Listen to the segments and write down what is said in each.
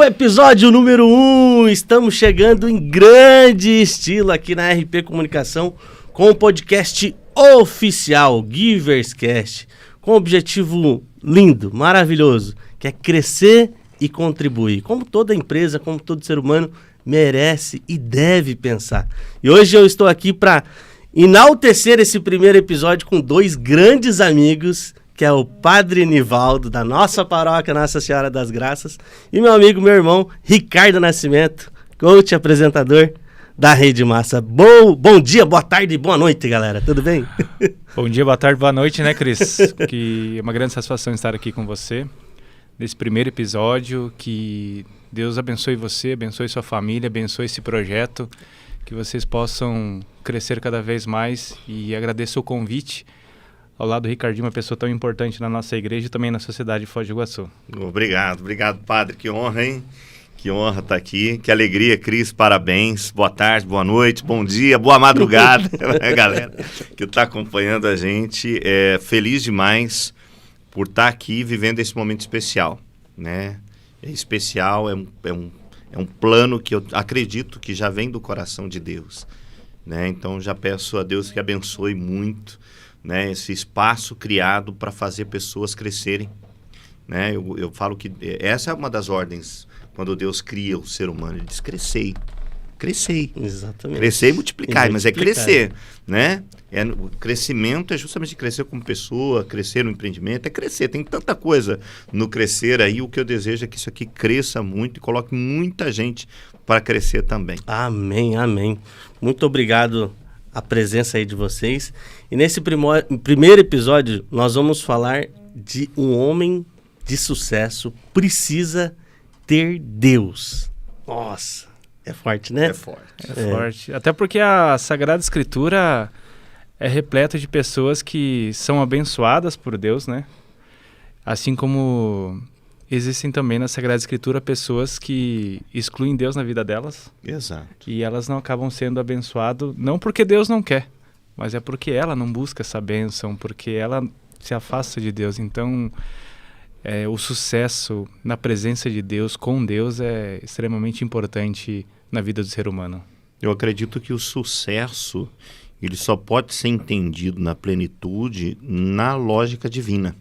Episódio número 1, estamos chegando em grande estilo aqui na RP Comunicação com o podcast oficial GiversCast, com um objetivo lindo, maravilhoso, que é crescer e contribuir, como toda empresa, como todo ser humano merece e deve pensar. E hoje eu estou aqui para enaltecer esse primeiro episódio com dois grandes amigos, que é o Padre Nivaldo, da nossa paróquia Nossa Senhora das Graças, e meu amigo, meu irmão, Ricardo Nascimento, coach e apresentador da Rede Massa. Bom dia, boa tarde e boa noite, galera. Tudo bem? Bom dia, boa tarde, boa noite, né, Cris? Que é uma grande satisfação estar aqui com você, nesse primeiro episódio. Que Deus abençoe você, abençoe sua família, abençoe esse projeto, que vocês possam crescer cada vez mais, e agradeço o convite ao lado do Ricardinho, uma pessoa tão importante na nossa igreja e também na sociedade de Foz do Iguaçu. Obrigado, padre, que honra, hein? Que honra estar aqui, que alegria, Cris, parabéns, boa tarde, boa noite, bom dia, boa madrugada, galera que está acompanhando a gente. Feliz demais por estar aqui vivendo esse momento especial, né? É especial, é um plano que eu acredito que já vem do coração de Deus, né? Então já peço a Deus que abençoe muito, né, esse espaço criado para fazer pessoas crescerem, né? Eu falo que essa é uma das ordens quando Deus cria o ser humano. Ele diz crescer. Exatamente. Crescer e multiplicar, mas é crescer, né? O crescimento é justamente crescer como pessoa, crescer no empreendimento, é crescer. Tem tanta coisa no crescer aí. O que eu desejo é que isso aqui cresça muito e coloque muita gente para crescer também. Amém, amém. Muito obrigado a presença aí de vocês. E nesse primeiro episódio nós vamos falar de um homem de sucesso precisa ter Deus. Nossa, é forte, né? É forte. Até porque a Sagrada Escritura é repleta de pessoas que são abençoadas por Deus, né? Assim como existem também na Sagrada Escritura pessoas que excluem Deus na vida delas. Exato. E elas não acabam sendo abençoadas, não porque Deus não quer, mas é porque ela não busca essa bênção, porque ela se afasta de Deus. Então, o sucesso na presença de Deus, com Deus, é extremamente importante na vida do ser humano. Eu acredito que o sucesso, ele só pode ser entendido na plenitude na lógica divina,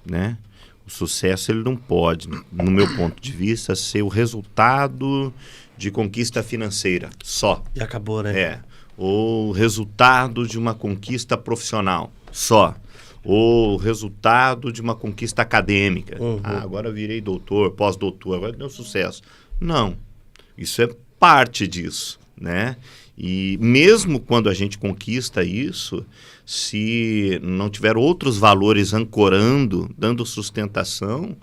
né? O sucesso, ele não pode, no meu ponto de vista, ser o resultado de conquista financeira só. E acabou, né? Ou resultado de uma conquista profissional só. Ou resultado de uma conquista acadêmica. Uhum. Agora eu virei doutor, pós-doutor, agora deu sucesso. Não, isso é parte disso, né? E mesmo quando a gente conquista isso, se não tiver outros valores ancorando, dando sustentação,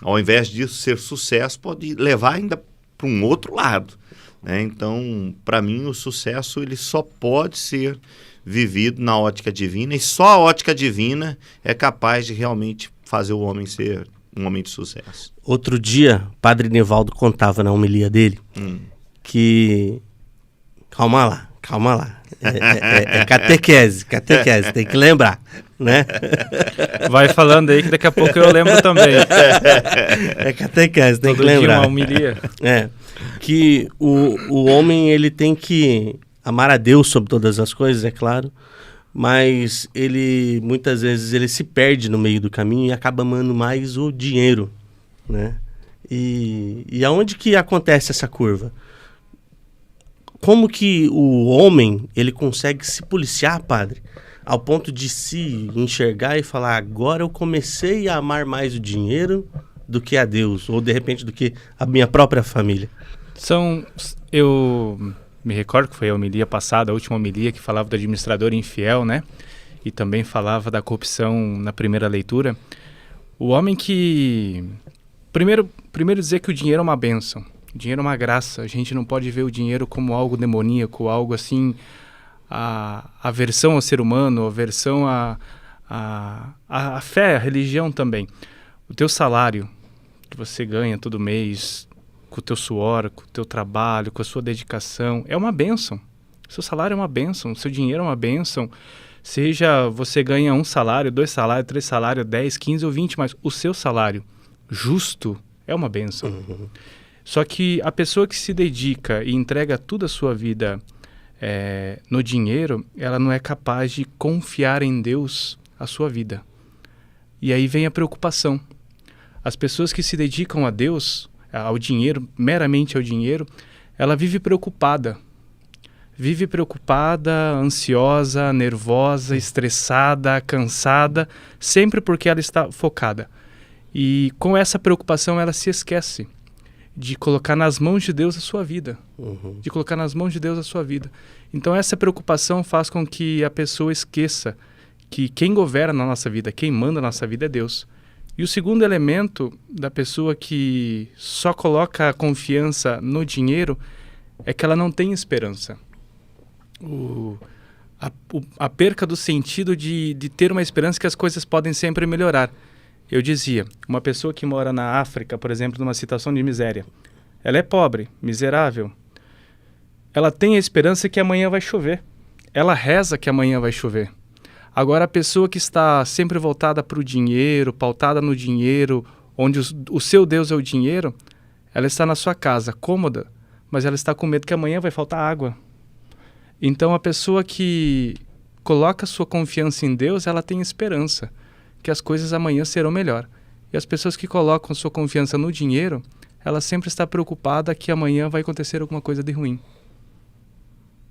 ao invés disso ser sucesso, pode levar ainda para um outro lado, né? Então, para mim, o sucesso ele só pode ser vivido na ótica divina, e só a ótica divina é capaz de realmente fazer o homem ser um homem de sucesso. Outro dia, o Padre Nivaldo contava na homilia dele que... Calma lá. É catequese, tem que lembrar, né? Vai falando aí que daqui a pouco eu lembro também. É catequese, tem que lembrar. Todo dia uma homilia. Que o homem, ele tem que amar a Deus sobre todas as coisas, é claro, mas ele, muitas vezes, ele se perde no meio do caminho e acaba amando mais o dinheiro, né? E aonde que acontece essa curva? Como que o homem, ele consegue se policiar, padre, ao ponto de se enxergar e falar, agora eu comecei a amar mais o dinheiro do que a Deus, ou de repente do que a minha própria família? Eu me recordo que foi a homilia passada, a última homilia, que falava do administrador infiel, né? E também falava da corrupção na primeira leitura. O homem que... Primeiro dizer que o dinheiro é uma bênção. O dinheiro é uma graça. A gente não pode ver o dinheiro como algo demoníaco, algo assim, a aversão ao ser humano, a aversão à fé, à religião também. O teu salário que você ganha todo mês, com o teu suor, com o teu trabalho, com a sua dedicação, é uma bênção. Seu salário é uma bênção, seu dinheiro é uma bênção. Seja você ganha 1 salário, 2 salários, 3 salários, 10, 15 ou 20, mas o seu salário justo é uma bênção. Só que a pessoa que se dedica e entrega toda a sua vida no dinheiro, ela não é capaz de confiar em Deus a sua vida. E aí vem a preocupação. As pessoas que se dedicam a Deus, ao dinheiro, meramente ao dinheiro, ela vive preocupada. Vive preocupada, ansiosa, nervosa, estressada, cansada, sempre porque ela está focada. E com essa preocupação ela se esquece de colocar nas mãos de Deus a sua vida. De colocar nas mãos de Deus a sua vida. Então essa preocupação faz com que a pessoa esqueça que quem governa na nossa vida, quem manda na nossa vida é Deus. E o segundo elemento da pessoa que só coloca a confiança no dinheiro é que ela não tem esperança. A perca do sentido de ter uma esperança que as coisas podem sempre melhorar. Eu dizia, uma pessoa que mora na África, por exemplo, numa situação de miséria, ela é pobre, miserável, ela tem a esperança que amanhã vai chover. Ela reza que amanhã vai chover. Agora, a pessoa que está sempre voltada para o dinheiro, pautada no dinheiro, onde o seu Deus é o dinheiro, ela está na sua casa, cômoda, mas ela está com medo que amanhã vai faltar água. Então, a pessoa que coloca sua confiança em Deus, ela tem esperança que as coisas amanhã serão melhor. E as pessoas que colocam sua confiança no dinheiro, ela sempre está preocupada que amanhã vai acontecer alguma coisa de ruim.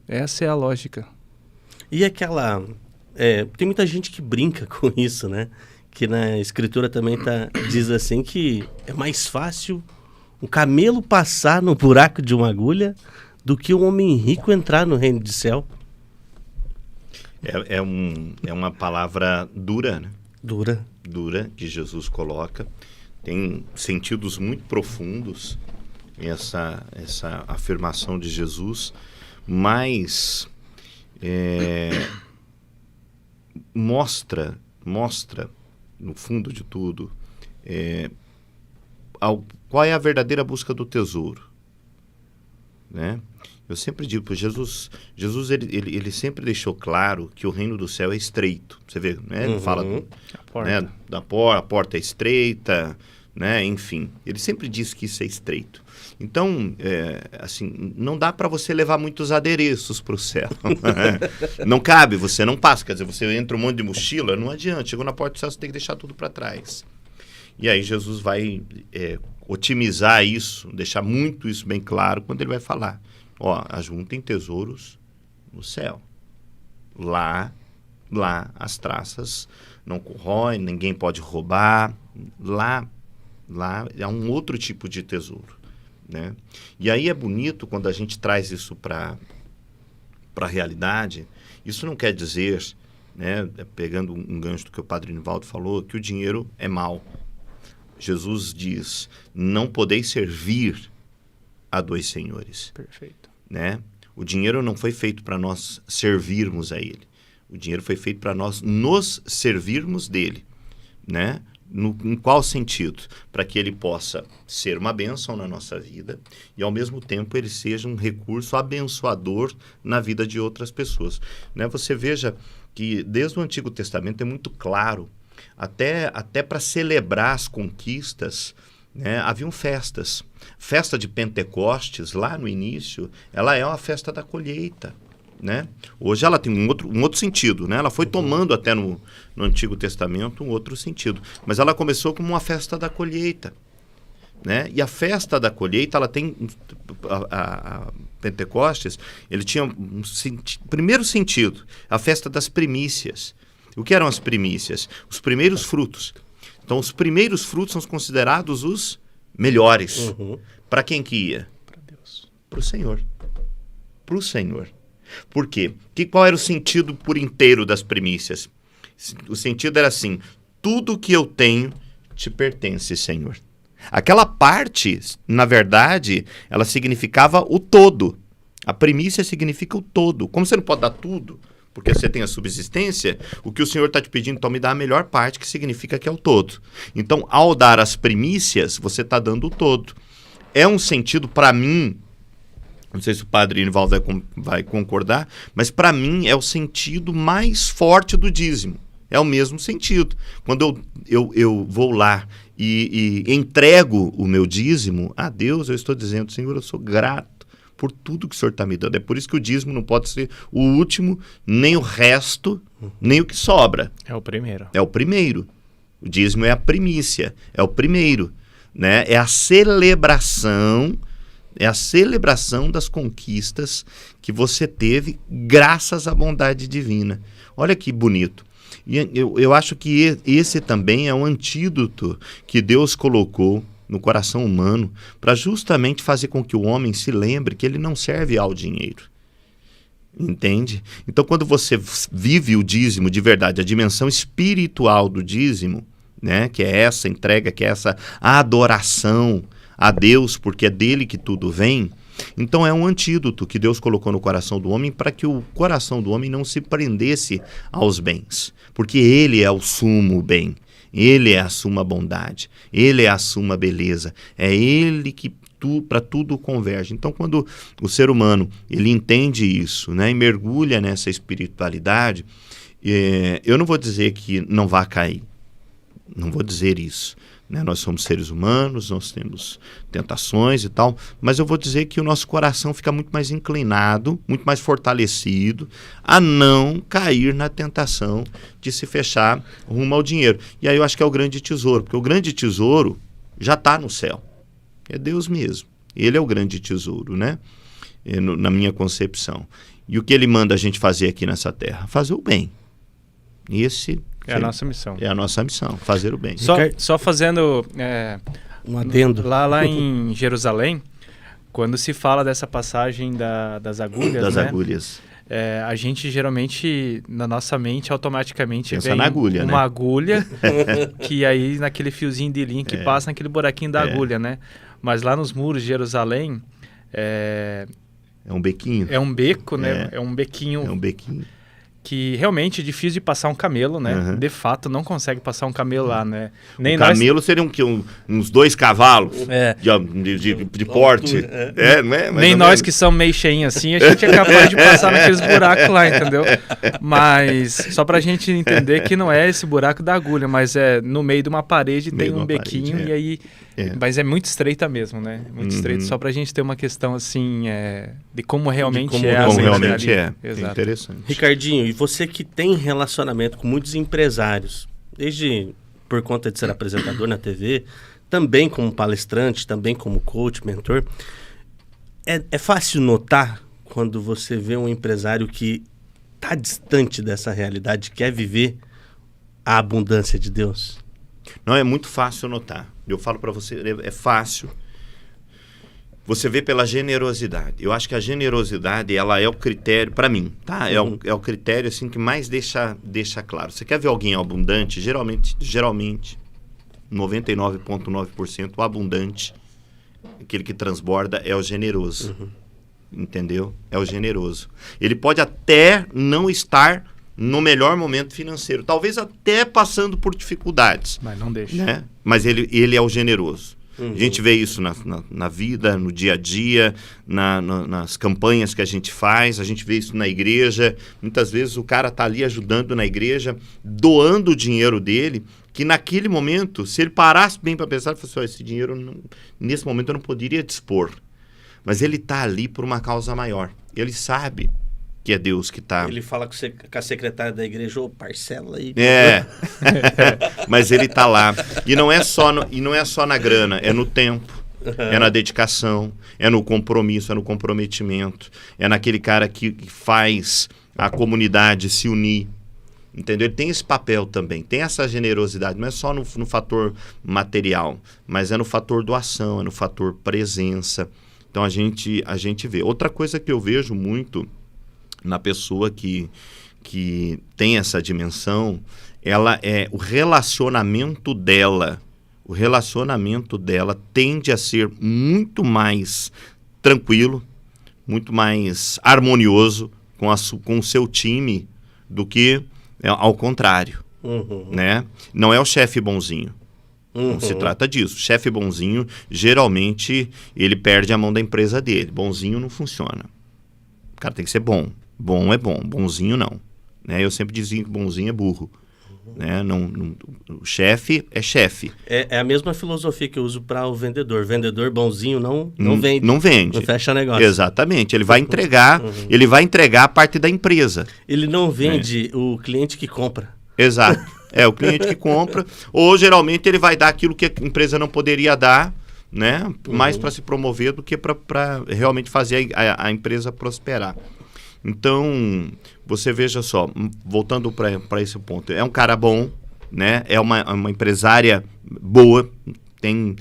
Essa é a lógica. E aquela... tem muita gente que brinca com isso, né? Que na escritura também diz assim que é mais fácil um camelo passar no buraco de uma agulha do que um homem rico entrar no reino do céu. É uma palavra dura, né? Dura, que Jesus coloca. Tem sentidos muito profundos essa afirmação de Jesus, mas mostra, no fundo de tudo, qual é a verdadeira busca do tesouro, né? Eu sempre digo para Jesus ele sempre deixou claro que o reino do céu é estreito. Você vê, né? Ele fala a porta é estreita, né? Enfim, ele sempre diz que isso é estreito. Então, assim, não dá para você levar muitos adereços para o céu. Não cabe, você não passa. Quer dizer, você entra um monte de mochila, não adianta. Chegou na porta do céu, você tem que deixar tudo para trás. E aí Jesus vai otimizar isso, deixar muito isso bem claro quando ele vai falar. Ajuntem tesouros no céu. Lá as traças não corroem, ninguém pode roubar. Lá é um outro tipo de tesouro, né? E aí é bonito quando a gente traz isso para a realidade. Isso não quer dizer, né, pegando um gancho do que o padre Nivaldo falou, que o dinheiro é mau. Jesus diz, não podeis servir a dois senhores. Perfeito. Né? O dinheiro não foi feito para nós servirmos a ele. O dinheiro foi feito para nós nos servirmos dele, né? Em qual sentido? Para que ele possa ser uma bênção na nossa vida e, ao mesmo tempo, ele seja um recurso abençoador na vida de outras pessoas, né? Você veja que, desde o Antigo Testamento, é muito claro, até para celebrar as conquistas, né, haviam festas. Festa de Pentecostes, lá no início, ela é uma festa da colheita, né? Hoje ela tem um outro sentido, né? Ela foi tomando até no Antigo Testamento um outro sentido, mas ela começou como uma festa da colheita, né? E a festa da colheita, ela tem a Pentecostes, ele tinha primeiro sentido, a festa das primícias. O que eram as primícias? Os primeiros frutos. Então, os primeiros frutos são considerados os melhores. Para quem que ia? Para Deus. Para o Senhor. Para o Senhor. Por quê? Qual era o sentido por inteiro das primícias? O sentido era assim, tudo que eu tenho te pertence, Senhor. Aquela parte, na verdade, ela significava o todo. A primícia significa o todo. Como você não pode dar tudo, porque você tem a subsistência, o que o Senhor está te pedindo, então me dá a melhor parte, que significa que é o todo. Então, ao dar as primícias, você está dando o todo. É um sentido, para mim, não sei se o padre Nivaldo vai concordar, mas para mim é o sentido mais forte do dízimo. É o mesmo sentido. Quando eu vou lá e entrego o meu dízimo a Deus, eu estou dizendo, Senhor, eu sou grato por tudo que o Senhor está me dando. É por isso que o dízimo não pode ser o último, nem o resto, nem o que sobra. É o primeiro. É o primeiro. O dízimo é a primícia, é o primeiro, né? É a celebração das conquistas que você teve graças à bondade divina. Olha que bonito. E eu acho que esse também é um antídoto que Deus colocou no coração humano para justamente fazer com que o homem se lembre que ele não serve ao dinheiro. Entende? Então, quando você vive o dízimo de verdade, a dimensão espiritual do dízimo, né, que é essa entrega, que é essa adoração a Deus, porque é dele que tudo vem, então é um antídoto que Deus colocou no coração do homem para que o coração do homem não se prendesse aos bens, porque ele é o sumo bem, ele é a suma bondade, ele é a suma beleza, é ele que para tudo converge. Então, quando o ser humano ele entende isso, né, e mergulha nessa espiritualidade, eu não vou dizer que não vai cair, não vou dizer isso. Né? Nós somos seres humanos, nós temos tentações e tal, mas eu vou dizer que o nosso coração fica muito mais inclinado, muito mais fortalecido a não cair na tentação de se fechar rumo ao dinheiro. E aí eu acho que é o grande tesouro, porque o grande tesouro já está no céu. É Deus mesmo. Ele é o grande tesouro, né? Na minha concepção. E o que ele manda a gente fazer aqui nessa terra? Fazer o bem. É a nossa missão. É a nossa missão, fazer o bem. Só fazendo um adendo. Lá em Jerusalém, quando se fala dessa passagem das agulhas, das né? agulhas. A gente geralmente, na nossa mente, automaticamente pensa vem na agulha, uma agulha, que aí naquele fiozinho de linha que passa naquele buraquinho da agulha, né? Mas lá nos muros de Jerusalém... É um bequinho. É um beco, né? É um bequinho. É um bequinho. Que realmente é difícil de passar um camelo, né? Uhum. De fato, não consegue passar um camelo lá, né? Nem camelo seriam uns 2 cavalos de porte. Não é? Nem nós que somos meio cheinhos assim, a gente é capaz de passar naqueles buracos lá, entendeu? Mas só pra gente entender que não é esse buraco da agulha, mas é no meio de uma parede, tem um bequinho e aí... Mas é muito estreita mesmo, né? Muito estreita, só pra gente ter uma questão assim, de como realmente é. Como realmente é. Exato. É interessante. Ricardinho, e você que tem relacionamento com muitos empresários, desde por conta de ser apresentador na TV, também como palestrante, também como coach, mentor, é fácil notar quando você vê um empresário que está distante dessa realidade, quer viver a abundância de Deus? Não, é muito fácil notar. Eu falo para você, é fácil. Você vê pela generosidade. Eu acho que a generosidade, ela é o critério, para mim, tá? É o critério assim, que mais deixa claro. Você quer ver alguém abundante? Geralmente 99,9% o abundante, aquele que transborda, é o generoso. Entendeu? É o generoso. Ele pode até não estar no melhor momento financeiro, talvez até passando por dificuldades. Mas não deixa. Né? Mas ele é o generoso. A gente vê isso na vida, no dia a dia, nas campanhas que a gente faz, a gente vê isso na igreja. Muitas vezes o cara está ali ajudando na igreja, doando o dinheiro dele, que naquele momento, se ele parasse bem para pensar, ele falasse, esse dinheiro, nesse momento eu não poderia dispor. Mas ele está ali por uma causa maior. Ele sabe que é Deus que está... Ele fala com a secretária da igreja, parcela aí. Mas ele está lá. E não é só na grana, é no tempo, é na dedicação, é no compromisso, é no comprometimento, é naquele cara que faz a comunidade se unir. Entendeu? Ele tem esse papel também, tem essa generosidade, não é só no fator material, mas é no fator doação, é no fator presença. Então a gente vê. Outra coisa que eu vejo muito na pessoa que tem essa dimensão, ela é o relacionamento dela tende a ser muito mais tranquilo, muito mais harmonioso com o seu time do que ao contrário, né? Não é o chefe bonzinho. Não se trata disso. O chefe bonzinho, geralmente, ele perde a mão da empresa dele. Bonzinho não funciona. O cara tem que ser bom. Bom é bom, bonzinho não. Né? Eu sempre dizia que bonzinho é burro. né? O chefe é chefe. É a mesma filosofia que eu uso para o vendedor. Vendedor bonzinho não vende. Não vende. Não fecha negócio. Exatamente. Ele vai entregar, ele vai entregar a parte da empresa. Ele não vende o cliente que compra. Exato. É o cliente que compra. Ou geralmente ele vai dar aquilo que a empresa não poderia dar, né? Mais para se promover do que para realmente fazer a empresa prosperar. Então, você veja só, voltando para esse ponto, é um cara bom, né? É uma empresária boa, tem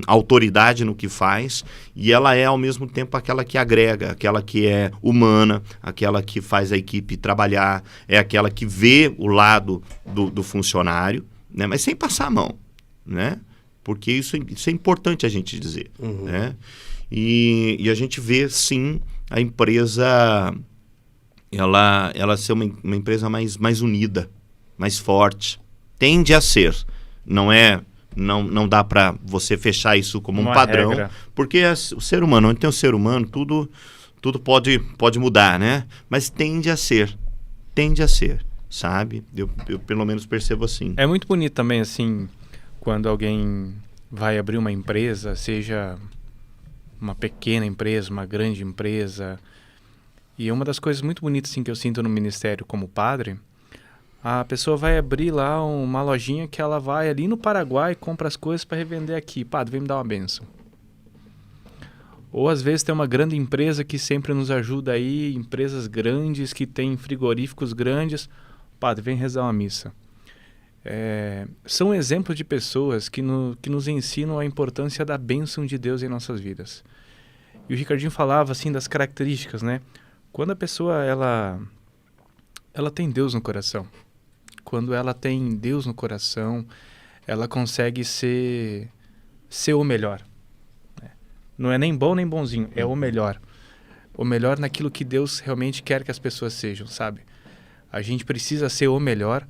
autoridade no que faz, e ela é ao mesmo tempo aquela que agrega, aquela que é humana, aquela que faz a equipe trabalhar, é aquela que vê o lado do funcionário, né? Mas sem passar a mão, né? Porque isso é importante a gente dizer, né? E a gente vê, sim, a empresa ela ser uma empresa mais unida, mais forte. Tende a ser. Não dá para você fechar isso como um padrão, regra. Porque o ser humano, onde tem o ser humano, tudo pode mudar, né? Mas tende a ser, sabe? Eu pelo menos percebo assim. É muito bonito também, assim, quando alguém vai abrir uma empresa, seja uma pequena empresa, uma grande empresa. E uma das coisas muito bonitas assim, que eu sinto no ministério como padre, a pessoa vai abrir lá uma lojinha que ela vai ali no Paraguai e compra as coisas para revender aqui. Padre, vem me dar uma bênção. Ou às vezes tem uma grande empresa que sempre nos ajuda aí, empresas grandes que têm frigoríficos grandes. Padre, vem rezar uma missa. São exemplos de pessoas que nos ensinam a importância da bênção de Deus em nossas vidas. E o Ricardinho falava assim das características, né? Quando a pessoa ela tem Deus no coração, quando ela tem Deus no coração, ela consegue ser o melhor. Né? Não é nem bom nem bonzinho, é o melhor. O melhor naquilo que Deus realmente quer que as pessoas sejam, sabe? A gente precisa ser o melhor.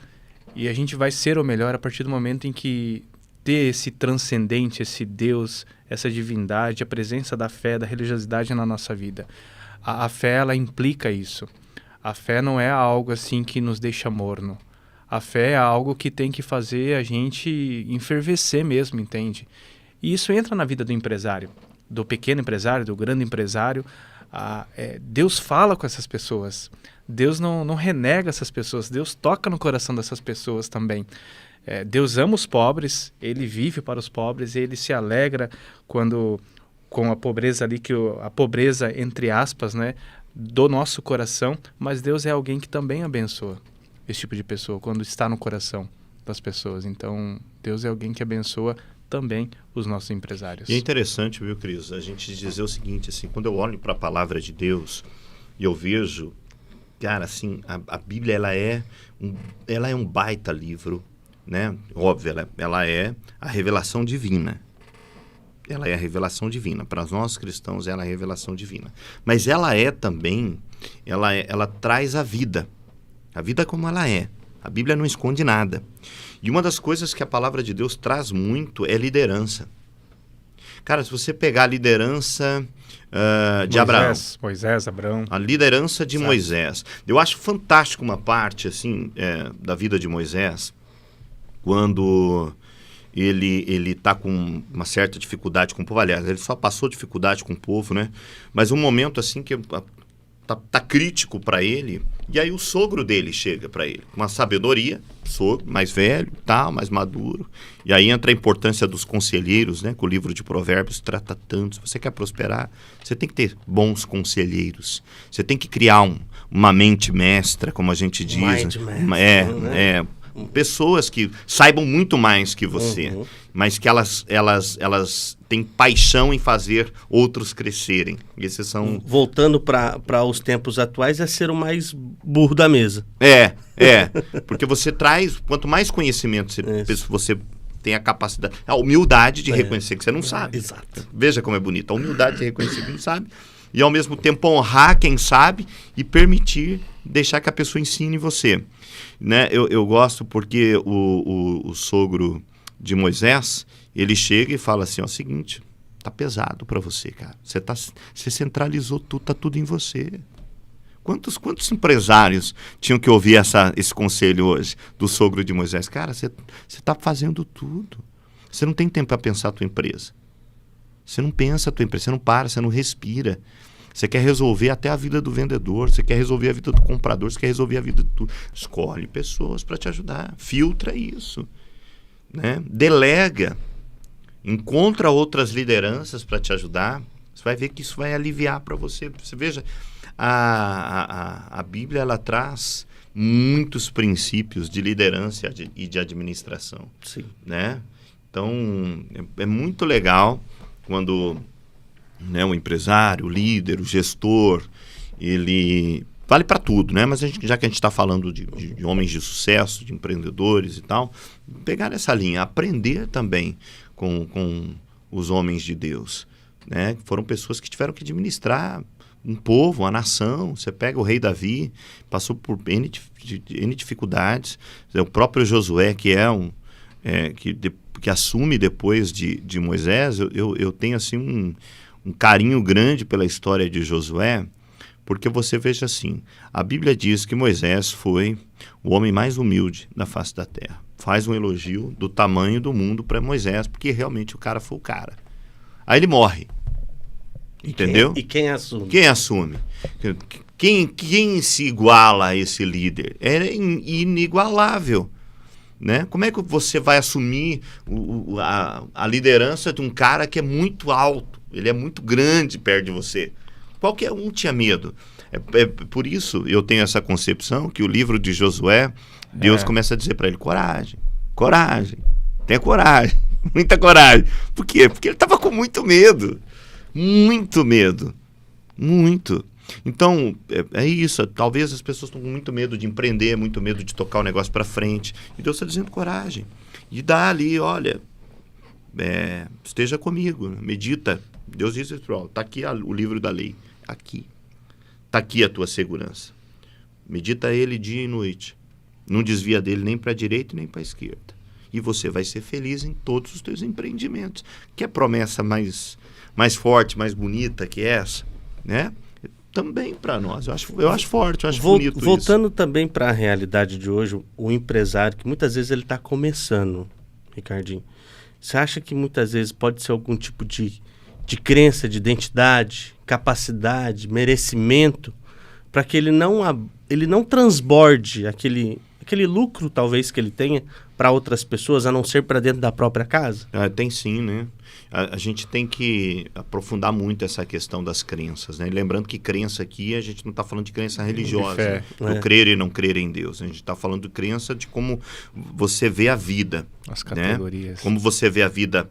E a gente vai ser o melhor a partir do momento em que ter esse transcendente, esse Deus, essa divindade, a presença da fé, da religiosidade na nossa vida. A fé, ela implica isso. A fé não é algo assim que nos deixa morno. A fé é algo que tem que fazer a gente enfervecer mesmo, entende? E isso entra na vida do empresário, do pequeno empresário, do grande empresário. Deus fala com essas pessoas. Deus não renega essas pessoas. Deus toca no coração dessas pessoas também. Deus ama os pobres, Ele vive para os pobres, Ele se alegra com a pobreza ali, a pobreza entre aspas, né, do nosso coração, mas Deus é alguém que também abençoa esse tipo de pessoa, quando está no coração das pessoas. Então, Deus é alguém que abençoa também os nossos empresários. E é interessante, viu, Cris, a gente dizer o seguinte, assim, quando eu olho para a palavra de Deus e eu vejo, cara, assim, a Bíblia, ela é um baita livro, né? Óbvio, ela é a revelação divina. Ela é a revelação divina. Para nós cristãos, ela é a revelação divina. Mas ela é também, ela traz a vida como ela é. A Bíblia não esconde nada. E uma das coisas que a palavra de Deus traz muito é liderança. Cara, se você pegar a liderança de Abraão. Moisés, Abraão. A liderança de Moisés. Eu acho fantástico uma parte assim, da vida de Moisés, quando ele está com uma certa dificuldade com o povo. Aliás, ele só passou dificuldade com o povo, né? Mas um momento assim que tá crítico para ele, e aí o sogro dele chega para ele, com uma sabedoria, sogro, mais velho, tal, mais maduro, e aí entra a importância dos conselheiros, né, que o livro de Provérbios trata tanto. Se você quer prosperar, você tem que ter bons conselheiros, você tem que criar uma mente mestra, como a gente diz, pessoas que saibam muito mais que você, mas que elas têm paixão em fazer outros crescerem. Esses são... Voltando para os tempos atuais, é ser o mais burro da mesa. Porque você traz, quanto mais conhecimento você tem a capacidade, a humildade de reconhecer que você não sabe. Exato. Veja como é bonito, a humildade de reconhecer que não sabe, e ao mesmo tempo honrar quem sabe e permitir, deixar que a pessoa ensine você. Né? Eu gosto porque o sogro de Moisés, ele chega e fala assim, ó, o seguinte, tá pesado para você, cara. Você centralizou tudo, tá tudo em você. Quantos empresários tinham que ouvir esse conselho hoje do sogro de Moisés? Cara, você está fazendo tudo. Você não tem tempo para pensar a tua empresa. Você não pensa a tua empresa, você não para, você não respira. Você quer resolver até a vida do vendedor, você quer resolver a vida do comprador, você quer resolver a vida do... Escolhe pessoas para te ajudar, filtra isso, né? Delega, encontra outras lideranças para te ajudar. Você vai ver que isso vai aliviar para você. Você veja, a Bíblia, ela traz muitos princípios de liderança e de administração. Sim. Né? Então, é muito legal quando, né, o empresário, o líder, o gestor, ele vale para tudo, né? Mas já que a gente está falando de homens de sucesso, de empreendedores e tal, pegar essa linha, aprender também com os homens de Deus, né? Foram pessoas que tiveram que administrar um povo, uma nação. Você pega o rei Davi, passou por N dificuldades. O próprio Josué, que que assume depois de Moisés, eu tenho assim um carinho grande pela história de Josué, porque você veja assim, a Bíblia diz que Moisés foi o homem mais humilde da face da terra. Faz um elogio do tamanho do mundo para Moisés, porque realmente o cara foi o cara. Aí ele morre. Entendeu? E quem assume? Quem assume? Quem se iguala a esse líder? É inigualável. Né? Como é que você vai assumir a liderança de um cara que é muito alto? Ele é muito grande perto de você. Qualquer um tinha medo. Por isso eu tenho essa concepção que o livro de Josué, Deus começa a dizer para ele: coragem, coragem, tenha coragem, muita coragem. Por quê? Porque ele estava com muito medo. Muito medo. Muito. Então, é isso. Talvez as pessoas estão com muito medo de empreender, muito medo de tocar o negócio para frente. E Deus está dizendo coragem. E dá ali, olha, esteja comigo, medita. Deus diz: está aqui o livro da lei. Aqui. Está aqui a tua segurança. Medita ele dia e noite. Não desvia dele nem para a direita nem para a esquerda. E você vai ser feliz em todos os teus empreendimentos. Que é promessa mais forte, mais bonita que essa, né? Também para nós. Eu acho forte, eu acho bonito voltando isso. Também para a realidade de hoje, o empresário, que muitas vezes ele está começando, Ricardinho. Você acha que muitas vezes pode ser algum tipo de crença, de identidade, capacidade, merecimento, para que ele não transborde aquele lucro, talvez, que ele tenha para outras pessoas, a não ser para dentro da própria casa? Tem sim, né? A gente tem que aprofundar muito essa questão das crenças, né? Lembrando que crença aqui, a gente não está falando de crença religiosa, do crer e não crer em Deus. A gente está falando de crença de como você vê a vida. As categorias. Né? Como você vê a vida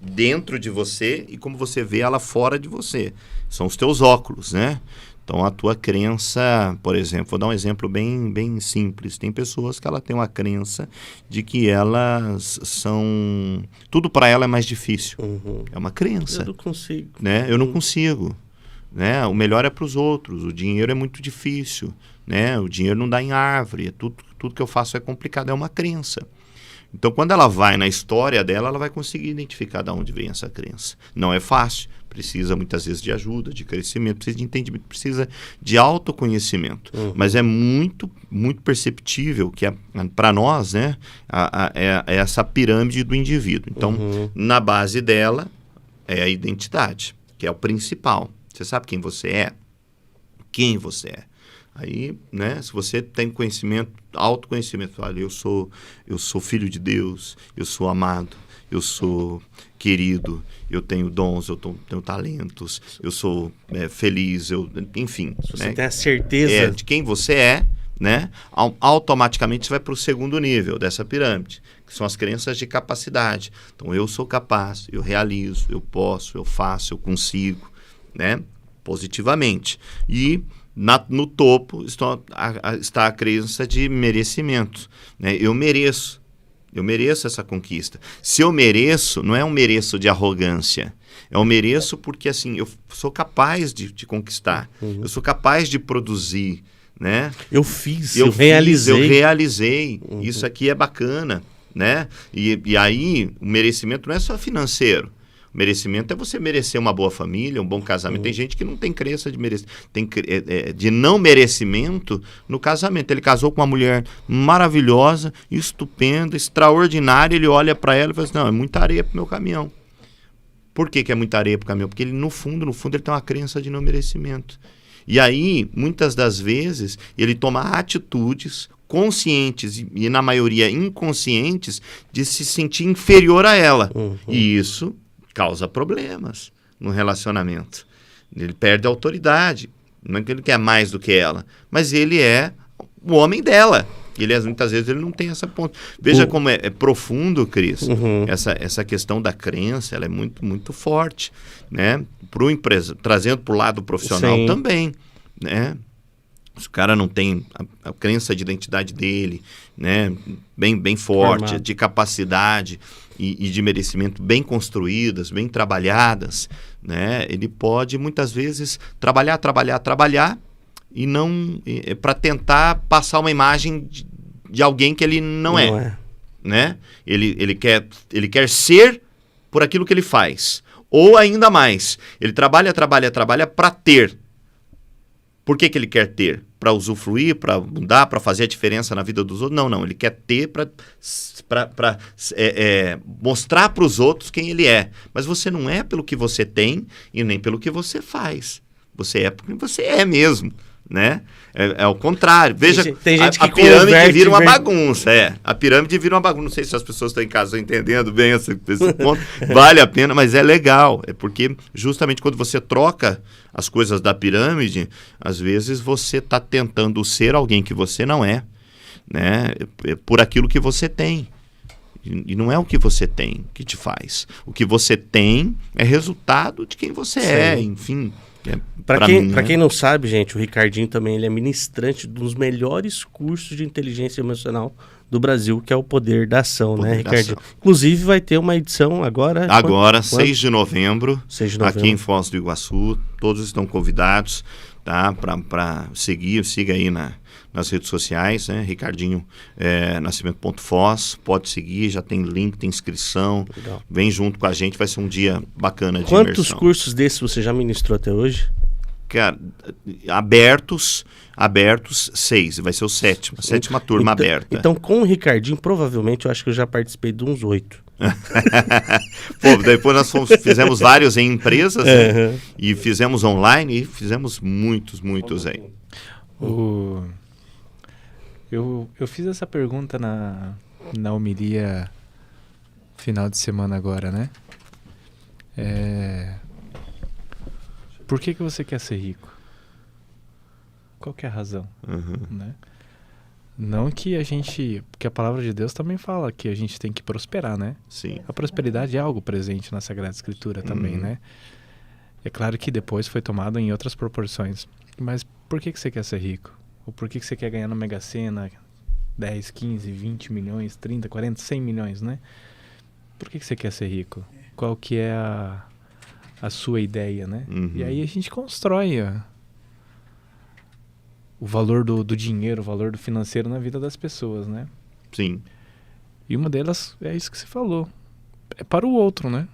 dentro de você e como você vê ela fora de você. São os teus óculos, né? Então, a tua crença, por exemplo, vou dar um exemplo bem, bem simples. Tem pessoas que ela tem uma crença de que elas são... Tudo para ela é mais difícil. Uhum. É uma crença. Eu não consigo. Né? Eu não consigo. Né? O melhor é para os outros. O dinheiro é muito difícil. Né? O dinheiro não dá em árvore. Tudo que eu faço é complicado. É uma crença. Então, quando ela vai na história dela, ela vai conseguir identificar de onde vem essa crença. Não é fácil. Precisa muitas vezes de ajuda, de crescimento, precisa de entendimento, precisa de autoconhecimento. Uhum. Mas é muito, muito perceptível que para nós, né, é essa pirâmide do indivíduo. Então, na base dela é a identidade, que é o principal. Você sabe quem você é? Quem você é? Aí, né, se você tem conhecimento, autoconhecimento, olha, eu sou filho de Deus, eu sou amado, eu sou querido, eu tenho dons, eu tenho talentos, eu sou feliz, enfim. Se você né, tem a certeza de quem você é, né, automaticamente você vai para o segundo nível dessa pirâmide, que são as crenças de capacidade. Então, eu sou capaz, eu realizo, eu posso, eu faço, eu consigo, né, positivamente. E no topo está a crença de merecimento. Né? Eu mereço essa conquista. Se eu mereço, não é um mereço de arrogância. É um mereço porque, assim, eu sou capaz de conquistar. Uhum. Eu sou capaz de produzir. Né? Eu realizei. Uhum. Isso aqui é bacana. Né? E aí, o merecimento não é só financeiro. O Merecimento é você merecer uma boa família, um bom casamento. Tem gente que não tem crença de de não merecimento no casamento. Ele casou com uma mulher maravilhosa, estupenda, extraordinária. Ele olha para ela e fala assim, não, é muita areia pro meu caminhão. Por que é muita areia pro caminhão? Porque ele, no fundo, ele tem uma crença de não merecimento. E aí, muitas das vezes, ele toma atitudes conscientes e, na maioria, inconscientes, de se sentir inferior a ela. E isso causa problemas no relacionamento. Ele perde a autoridade. Não é que ele quer mais do que ela, mas ele é o homem dela. Muitas vezes ele não tem essa ponta. Veja como é profundo, Cris. Essa questão da crença, ela é muito, muito forte, né? Trazendo para o lado profissional Sim. também, né? Se o cara não tem a crença de identidade dele, né, bem forte, Formado. de capacidade e de merecimento bem construídas, bem trabalhadas, né, ele pode muitas vezes trabalhar e não para tentar passar uma imagem de alguém que ele não é. Né? Ele quer ser por aquilo que ele faz. Ou ainda mais, ele trabalha para ter. Por que ele quer ter? Para usufruir, para mudar, para fazer a diferença na vida dos outros? Não. Ele quer ter para mostrar para os outros quem ele é. Mas você não é pelo que você tem e nem pelo que você faz. Você é porque você é mesmo. Né? É o contrário. Veja, tem gente que a pirâmide vira uma ver- bagunça. A pirâmide vira uma bagunça. Não sei se as pessoas estão em casa entendendo bem esse ponto. Vale a pena, mas é legal. É porque justamente quando você troca as coisas da pirâmide, às vezes você está tentando ser alguém que você não é, né? Por aquilo que você tem. E não é o que você tem que te faz. O que você tem é resultado de quem você é, enfim. Para mim, né? quem não sabe, gente, o Ricardinho também ele é ministrante dos melhores cursos de inteligência emocional do Brasil, que é o Poder da Ação, Poder né, da Ricardinho? Ação. Inclusive vai ter uma edição agora. Agora, quando? 6 de novembro, 6 de novembro. aqui em Foz do Iguaçu. Todos estão convidados, tá? Para seguir, siga aí nas redes sociais, né? Ricardinho Nascimento.foz, pode seguir, já tem link, tem inscrição. Legal. Vem junto com a gente, vai ser um dia bacana de Quantos imersão. cursos desses você já ministrou até hoje? Cara, abertos 6, vai ser o sétima, a sétima turma aberta. Então, com o Ricardinho, provavelmente, eu acho que eu já participei de uns 8. Pô, depois nós fizemos vários em empresas, né? E fizemos online e fizemos muitos aí. Eu fiz essa pergunta na homilia final de semana agora, né? Por que você quer ser rico? Qual que é a razão? Né? Não que porque a palavra de Deus também fala que a gente tem que prosperar, né? Sim. A prosperidade é algo presente na Sagrada Escritura também, né? É claro que depois foi tomado em outras proporções. Mas por que você quer ser rico? Ou por que você quer ganhar na Mega Sena 10, 15, 20 milhões, 30, 40, 100 milhões, né? Por que você quer ser rico? Qual que é a sua ideia, né? E aí a gente constrói o valor do dinheiro, o valor do financeiro na vida das pessoas, né? Sim. E uma delas é isso que você falou. É para o outro, né?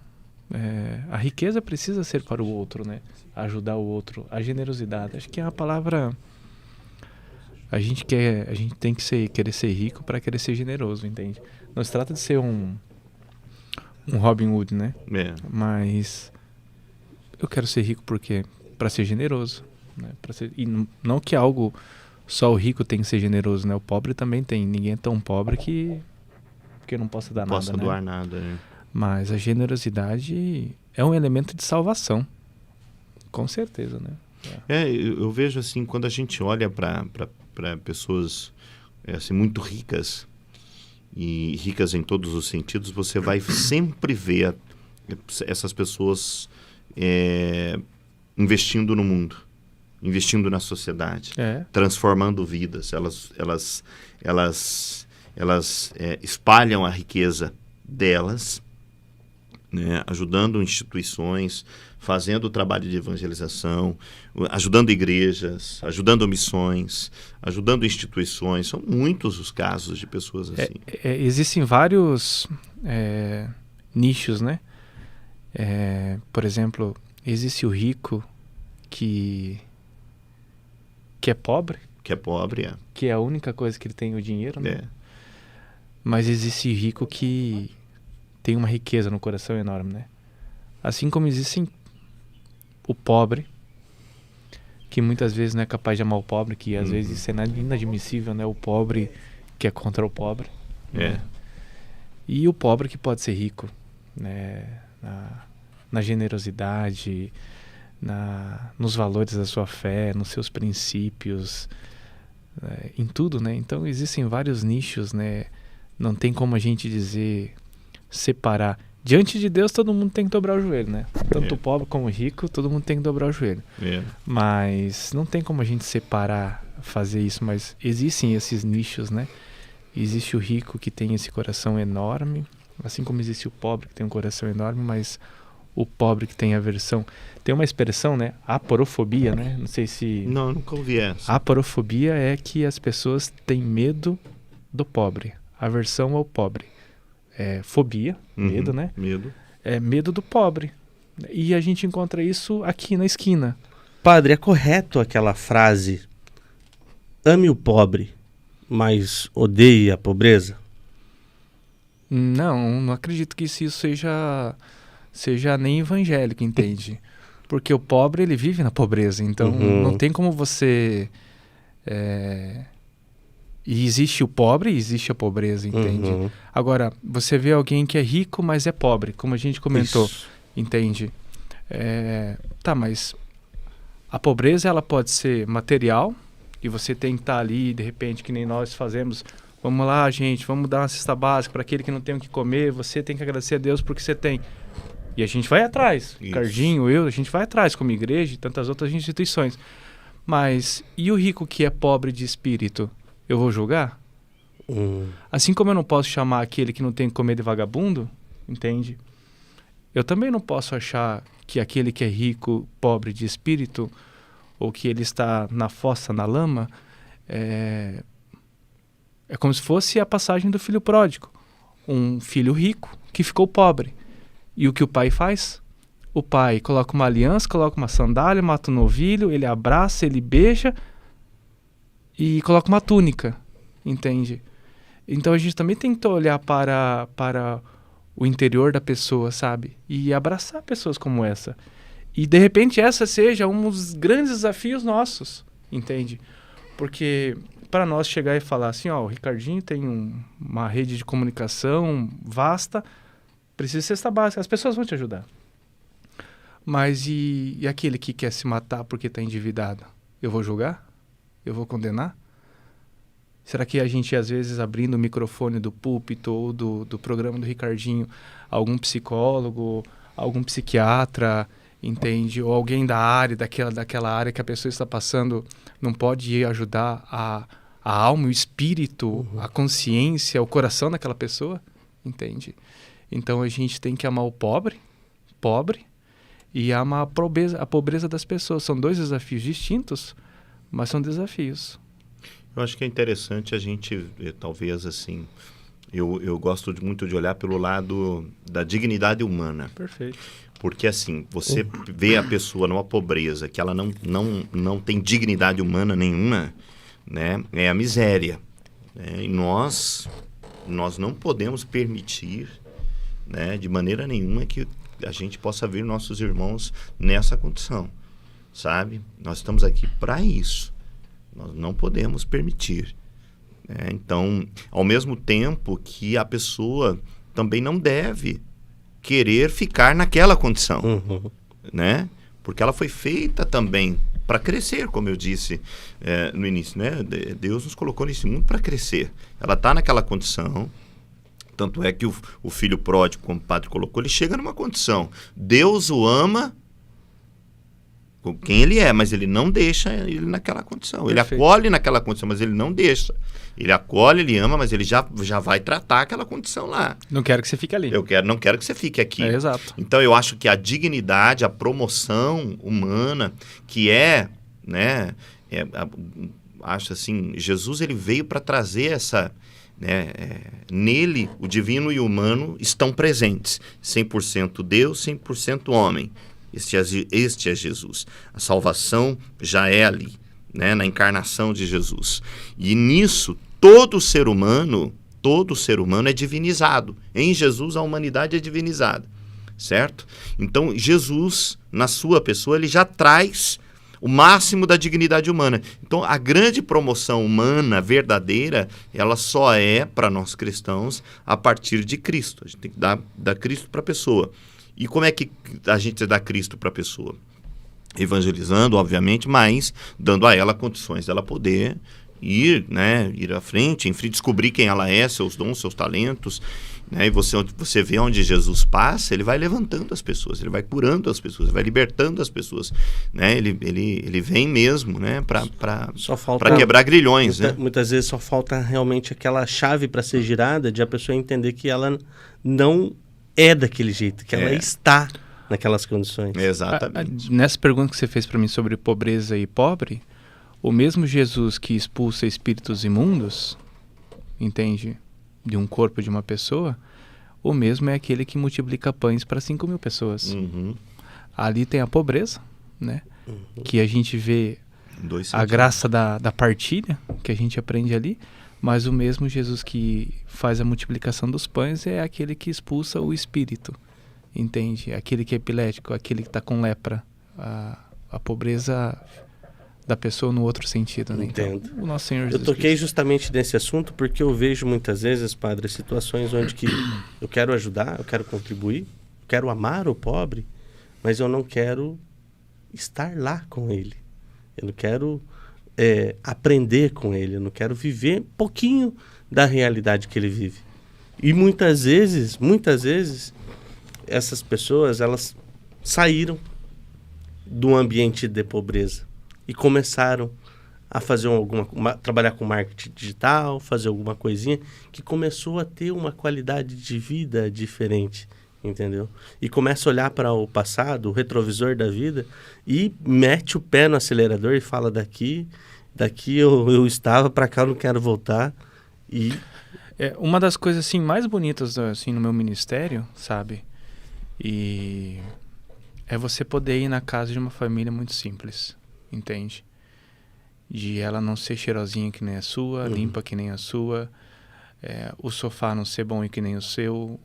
A riqueza precisa ser para o outro, né? Ajudar o outro. A generosidade. Acho que é uma palavra... A gente tem que querer ser rico para querer ser generoso, entende? Não se trata de ser um Robin Hood, né? Mas eu quero ser rico porque para ser generoso, né? E não que algo só o rico tem que ser generoso, né? O pobre também tem. Ninguém é tão pobre que não possa dar nada, né? Não possa doar nada, né? Mas a generosidade é um elemento de salvação, com certeza, né? Eu vejo assim, quando a gente olha para pessoas assim, muito ricas, e ricas em todos os sentidos, você vai sempre ver essas pessoas investindo no mundo, investindo na sociedade, transformando vidas. Elas espalham a riqueza delas, né, ajudando instituições, fazendo o trabalho de evangelização, ajudando igrejas, ajudando missões, ajudando instituições. São muitos os casos de pessoas assim. Existem vários nichos, né? Por exemplo, existe o rico que é pobre. Que é pobre, Que é a única coisa que ele tem o dinheiro, né? É. Mas existe rico que tem uma riqueza no coração enorme, né? Assim como existe o pobre, que muitas vezes não é capaz de amar o pobre, que às vezes isso é inadmissível, né? O pobre que é contra o pobre. Né? E o pobre que pode ser rico, né? Na generosidade, nos valores da sua fé, nos seus princípios, em tudo, né? Então existem vários nichos, né? Não tem como a gente dizer, separar. Diante de Deus todo mundo tem que dobrar o joelho, né? Tanto o pobre como o rico, todo mundo tem que dobrar o joelho. Mas não tem como a gente separar, fazer isso, mas existem esses nichos, né? Existe o rico que tem esse coração enorme, assim como existe o pobre que tem um coração enorme, mas o pobre que tem aversão. Tem uma expressão, né? Aporofobia, né? Não sei se... Não, eu nunca ouvi essa. Aporofobia é que as pessoas têm medo do pobre. Aversão ao pobre. Fobia, medo, né? Medo. É medo do pobre. E a gente encontra isso aqui na esquina. Padre, é correto aquela frase: ame o pobre, mas odeie a pobreza? Não acredito que isso seja nem evangélico, entende? Porque o pobre, ele vive na pobreza. Então, não tem como você... E existe o pobre e existe a pobreza, entende? Agora, você vê alguém que é rico, mas é pobre, como a gente comentou, entende? Mas a pobreza, ela pode ser material, e você tem que estar ali, de repente, que nem nós fazemos. Vamos lá, gente, vamos dar uma cesta básica para aquele que não tem o que comer. Você tem que agradecer a Deus porque você tem. E a gente vai atrás. Cardinho, a gente vai atrás como igreja e tantas outras instituições. Mas, e o rico que é pobre de espírito? Eu vou julgar? Assim como eu não posso chamar aquele que não tem que comer de vagabundo, entende? Eu também não posso achar que aquele que é rico, pobre de espírito, ou que ele está na fossa, na lama, é como se fosse a passagem do filho pródigo. Um filho rico que ficou pobre. E o que o pai faz? O pai coloca uma aliança, coloca uma sandália, mata um novilho, ele abraça, ele beija e coloca uma túnica, entende? Então a gente também tem que olhar para o interior da pessoa, sabe? E abraçar pessoas como essa. E de repente essa seja um dos grandes desafios nossos, entende? Porque para nós chegar e falar assim, o Ricardinho tem uma rede de comunicação vasta, precisa de cesta básica, as pessoas vão te ajudar. Mas e aquele que quer se matar porque está endividado? Eu vou julgar? Eu vou condenar? Será que a gente, às vezes, abrindo o microfone do púlpito ou do programa do Ricardinho, algum psicólogo, algum psiquiatra, entende? Ou alguém da área, daquela área que a pessoa está passando, não pode ir ajudar a alma, o espírito, a consciência, o coração daquela pessoa? Entende? Então a gente tem que amar o pobre, e amar a pobreza das pessoas. São dois desafios distintos, mas são desafios. Eu acho que é interessante a gente, talvez assim, eu gosto muito de olhar pelo lado da dignidade humana. Perfeito. Porque assim, você vê a pessoa numa pobreza, que ela não tem dignidade humana nenhuma, né? É a miséria. Né? E nós não podemos permitir, né, de maneira nenhuma que a gente possa ver nossos irmãos nessa condição, sabe? Nós estamos aqui para isso. Nós não podemos permitir. Né? Então, ao mesmo tempo que a pessoa também não deve querer ficar naquela condição, né? Porque ela foi feita também para crescer, como eu disse no início, né? Deus nos colocou nesse mundo para crescer. Ela está naquela condição. Tanto é que o filho pródigo, como o padre colocou, ele chega numa condição. Deus o ama com quem ele é, mas ele não deixa ele naquela condição. Perfeito. Ele acolhe naquela condição, mas ele não deixa. Ele acolhe, ele ama, mas ele já vai tratar aquela condição lá. Não quero que você fique ali. Não quero que você fique aqui. Exato. Então eu acho que a dignidade, a promoção humana, que acho assim, Jesus ele veio para trazer né? Nele, o divino e o humano estão presentes. 100% Deus, 100% homem. Este é Jesus. A salvação já é ali, né? Na encarnação de Jesus. E nisso, todo ser humano é divinizado. Em Jesus, a humanidade é divinizada. Certo? Então, Jesus, na sua pessoa, ele já traz o máximo da dignidade humana. Então, a grande promoção humana verdadeira, ela só é, para nós cristãos, a partir de Cristo. A gente tem que dar Cristo para a pessoa. E como é que a gente dá Cristo para a pessoa? Evangelizando, obviamente, mas dando a ela condições dela poder ir à frente, enfim, descobrir quem ela é, seus dons, seus talentos, né? E você vê onde Jesus passa, ele vai levantando as pessoas, ele vai curando as pessoas, ele vai libertando as pessoas, né? Ele vem mesmo, né? Para quebrar grilhões, né? Muitas vezes só falta realmente aquela chave para ser girada, de a pessoa entender que ela não é daquele jeito, que ela está naquelas condições. Exatamente. Nessa pergunta que você fez para mim sobre pobreza e pobre, o mesmo Jesus que expulsa espíritos imundos, entende, de um corpo de uma pessoa, o mesmo é aquele que multiplica pães para 5.000 pessoas. Uhum. Ali tem a pobreza, né? Que a gente vê a graça da partilha, que a gente aprende ali, mas o mesmo Jesus que faz a multiplicação dos pães é aquele que expulsa o espírito, entende? Aquele que é epilético, aquele que está com lepra. A pobreza da pessoa no outro sentido, né? Entendo. Então, o nosso Senhor Jesus Eu toquei Cristo. justamente nesse assunto porque eu vejo muitas vezes, padre, situações onde que eu quero ajudar, eu quero contribuir, eu quero amar o pobre, mas eu não quero estar lá com ele. Eu não quero aprender com ele, eu não quero viver um pouquinho da realidade que ele vive. E muitas vezes, essas pessoas, elas saíram do ambiente de pobreza e começaram a fazer trabalhar com marketing digital, fazer alguma coisinha que começou a ter uma qualidade de vida diferente, entendeu? E começa a olhar para o passado, o retrovisor da vida, e mete o pé no acelerador e fala daqui eu estava, para cá eu não quero voltar. E uma das coisas assim mais bonitas assim no meu ministério, sabe? E é você poder ir na casa de uma família muito simples, entende? De ela não ser cheirosinha que nem a sua, limpa que nem a sua, o sofá não ser bom que nem o seu,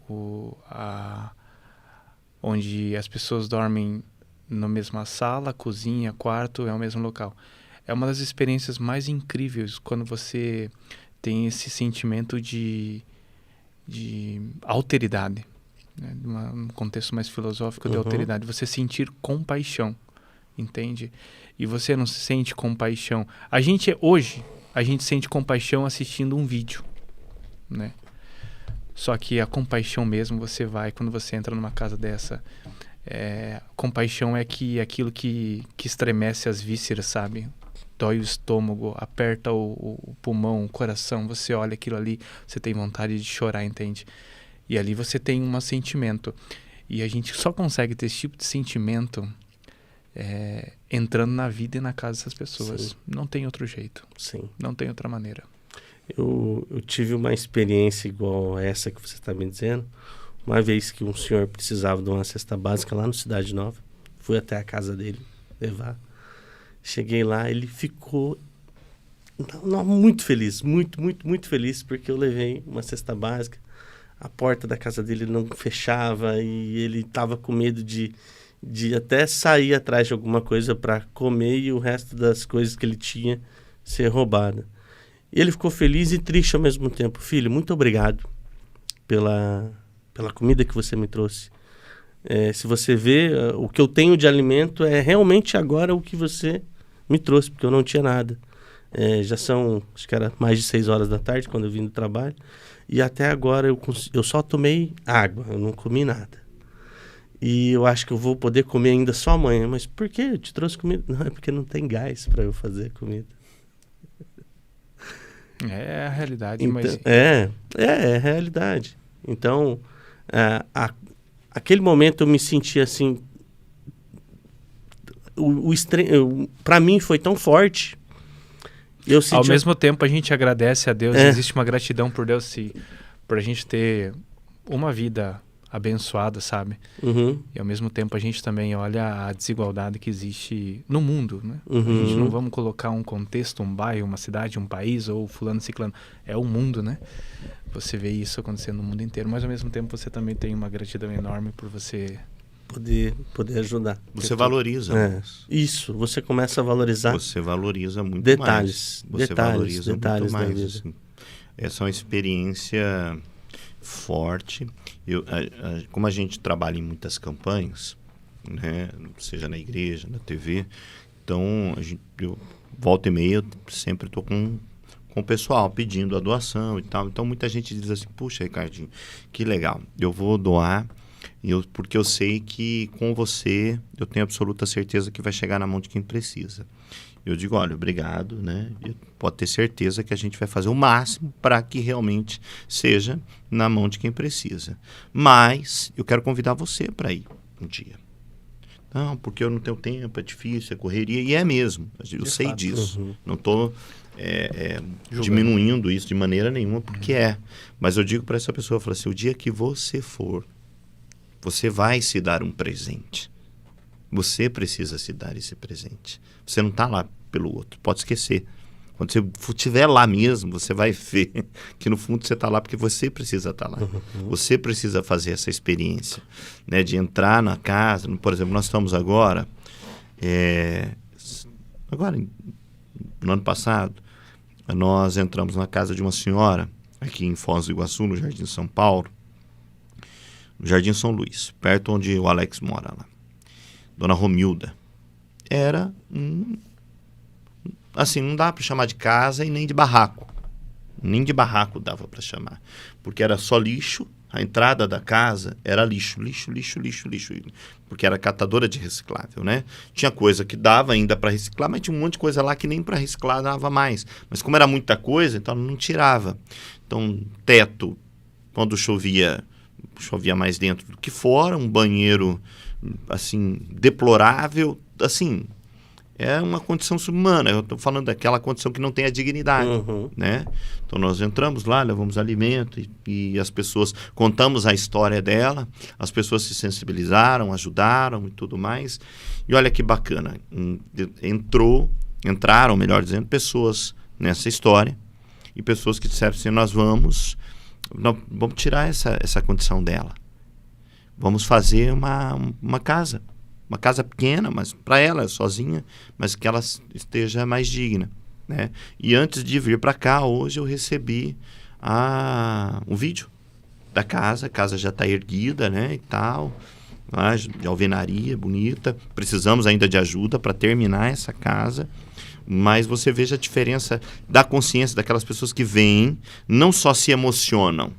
onde as pessoas dormem na mesma sala, cozinha, quarto, é o mesmo local. É uma das experiências mais incríveis quando você tem esse sentimento de alteridade, né? Um contexto mais filosófico de alteridade, você sentir compaixão, entende? E você não se sente compaixão. Hoje, a gente sente compaixão assistindo um vídeo, né? Só que a compaixão mesmo você vai quando você entra numa casa dessa. Compaixão é aquilo que estremece as vísceras, sabe? Dói o estômago, aperta o pulmão, o coração. Você olha aquilo ali, você tem vontade de chorar, entende? E ali você tem um sentimento. E a gente só consegue ter esse tipo de sentimento entrando na vida e na casa dessas pessoas. Sim. Não tem outro jeito. Sim. Não tem outra maneira. Eu tive uma experiência igual a essa que você está me dizendo. Uma vez que um senhor precisava de uma cesta básica lá no Cidade Nova. Fui até a casa dele levar. Cheguei lá, ele ficou muito feliz. Muito, muito, muito feliz, porque eu levei uma cesta básica. A porta da casa dele não fechava e ele estava com medo de até sair atrás de alguma coisa para comer e o resto das coisas que ele tinha ser roubada. E ele ficou feliz e triste ao mesmo tempo. Filho, muito obrigado pela comida que você me trouxe. Se você vê, o que eu tenho de alimento é realmente agora o que você me trouxe, porque eu não tinha nada. Já são, acho que era mais de 6 horas da tarde quando eu vim do trabalho. E até agora eu só tomei água, eu não comi nada. E eu acho que eu vou poder comer ainda só amanhã. Mas por que eu te trouxe comida? Não, é porque não tem gás para eu fazer comida. É a realidade, então, mas... É a realidade. Então, aquele momento eu me senti assim... Para mim foi tão forte. Eu senti... Ao mesmo tempo, a gente agradece a Deus, existe uma gratidão por Deus, por a gente ter uma vida abençoada, sabe? Uhum. E ao mesmo tempo a gente também olha a desigualdade que existe no mundo, né? Uhum. A gente não vamos colocar um contexto, um bairro, uma cidade, um país ou fulano, ciclano. É o mundo, né? Você vê isso acontecendo no mundo inteiro, mas ao mesmo tempo você também tem uma gratidão enorme por você... Poder ajudar. Você valoriza. Isso, você começa a valorizar. Você valoriza muito detalhes, mais. Você valoriza detalhes muito da mais. vida. Assim. Essa é uma experiência forte. Como a gente trabalha em muitas campanhas, né, seja na igreja, na TV, então eu volta e meia, eu sempre estou com o pessoal pedindo a doação e tal. Então muita gente diz assim, puxa, Ricardinho, que legal, eu vou doar, porque eu sei que com você eu tenho absoluta certeza que vai chegar na mão de quem precisa. Eu digo, olha, obrigado, né? Pode ter certeza que a gente vai fazer o máximo para que realmente seja na mão de quem precisa. Mas eu quero convidar você para ir um dia. Não, porque eu não tenho tempo, é difícil, é correria, e é mesmo. Eu sei fato. Disso. Uhum. Não estou diminuindo isso de maneira nenhuma, porque é. Mas eu digo para essa pessoa, eu falo assim, o dia que você for, você vai se dar um presente. Você precisa se dar esse presente. Você não está lá pelo outro. Pode esquecer. Quando você estiver lá mesmo, você vai ver que no fundo você está lá porque você precisa estar lá. Uhum. Você precisa fazer essa experiência, né, de entrar na casa. Por exemplo, nós estamos agora no ano passado, nós entramos na casa de uma senhora aqui em Foz do Iguaçu, no Jardim São Paulo, no Jardim São Luís, perto onde o Alex mora lá. Dona Romilda. Era assim, não dá para chamar de casa e nem de barraco. Nem de barraco dava para chamar. Porque era só lixo, a entrada da casa era lixo. Porque era catadora de reciclável, né? Tinha coisa que dava ainda para reciclar, mas tinha um monte de coisa lá que nem para reciclar dava mais. Mas como era muita coisa, então não tirava. Então, teto, quando chovia mais dentro do que fora, um banheiro assim, deplorável, assim, é uma condição subhumana. Eu estou falando daquela condição que não tem a dignidade, né? Então nós entramos lá, levamos alimento e as pessoas, contamos a história dela, as pessoas se sensibilizaram, ajudaram e tudo mais. E olha que bacana, entraram, melhor dizendo, pessoas nessa história e pessoas que disseram assim, nós vamos tirar essa condição dela. Vamos fazer uma casa pequena, mas para ela, sozinha, mas que ela esteja mais digna, né? E antes de vir para cá, hoje eu recebi um vídeo da casa. A casa já está erguida, né, e tal, de alvenaria bonita. Precisamos ainda de ajuda para terminar essa casa, mas você veja a diferença da consciência daquelas pessoas que vêm, não só se emocionam,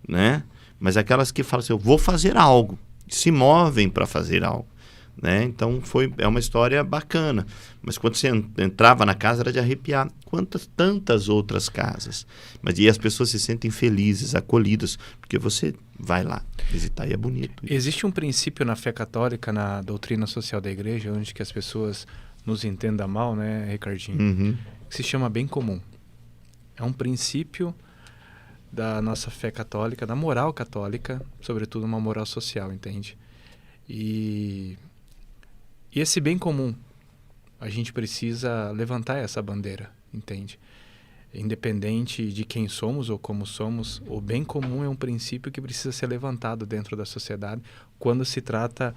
né? Mas aquelas que falam assim, eu vou fazer algo, se movem para fazer algo, né? Então é uma história bacana. Mas quando você entrava na casa era de arrepiar. Tantas outras casas. E as pessoas se sentem felizes, acolhidas, porque você vai lá visitar e é bonito. Existe um princípio na fé católica, na doutrina social da igreja, onde que as pessoas nos entendam mal, né, Ricardinho? Que se chama bem comum. É um princípio da nossa fé católica, da moral católica, sobretudo uma moral social, entende? E esse bem comum, a gente precisa levantar essa bandeira, entende? Independente de quem somos ou como somos, o bem comum é um princípio que precisa ser levantado dentro da sociedade quando se trata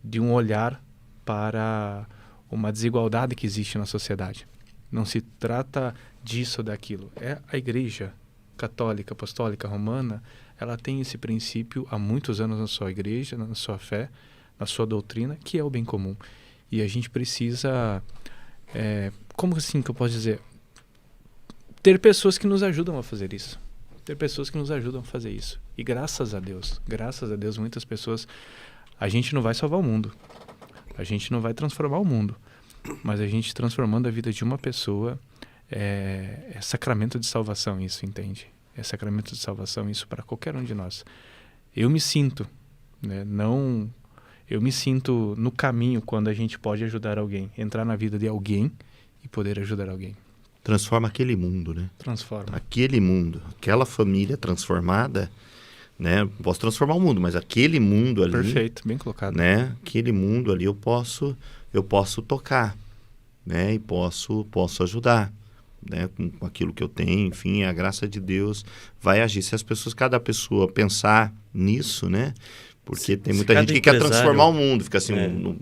de um olhar para uma desigualdade que existe na sociedade. Não se trata disso ou daquilo. É a igreja católica, apostólica, romana, ela tem esse princípio há muitos anos na sua igreja, na sua fé, na sua doutrina, que é o bem comum. E a gente precisa, como assim que eu posso dizer? Ter pessoas que nos ajudam a fazer isso. Ter pessoas que nos ajudam a fazer isso. E graças a Deus, muitas pessoas, a gente não vai salvar o mundo. A gente não vai transformar o mundo. Mas a gente transformando a vida de uma pessoa, é sacramento de salvação isso, entende? É sacramento de salvação isso para qualquer um de nós. Eu me sinto, né, eu me sinto no caminho quando a gente pode ajudar alguém, entrar na vida de alguém e e poder ajudar alguém. Transforma aquele mundo, né? Transforma. Aquele mundo, aquela família transformada, né? Posso transformar o mundo, mas aquele mundo ali... Perfeito, bem colocado. Né? Aquele mundo ali eu posso tocar, né? E posso ajudar, né? Com aquilo que eu tenho, enfim, a graça de Deus vai agir. Se cada pessoa pensar nisso, né? Porque tem muita gente que quer transformar o mundo, fica assim,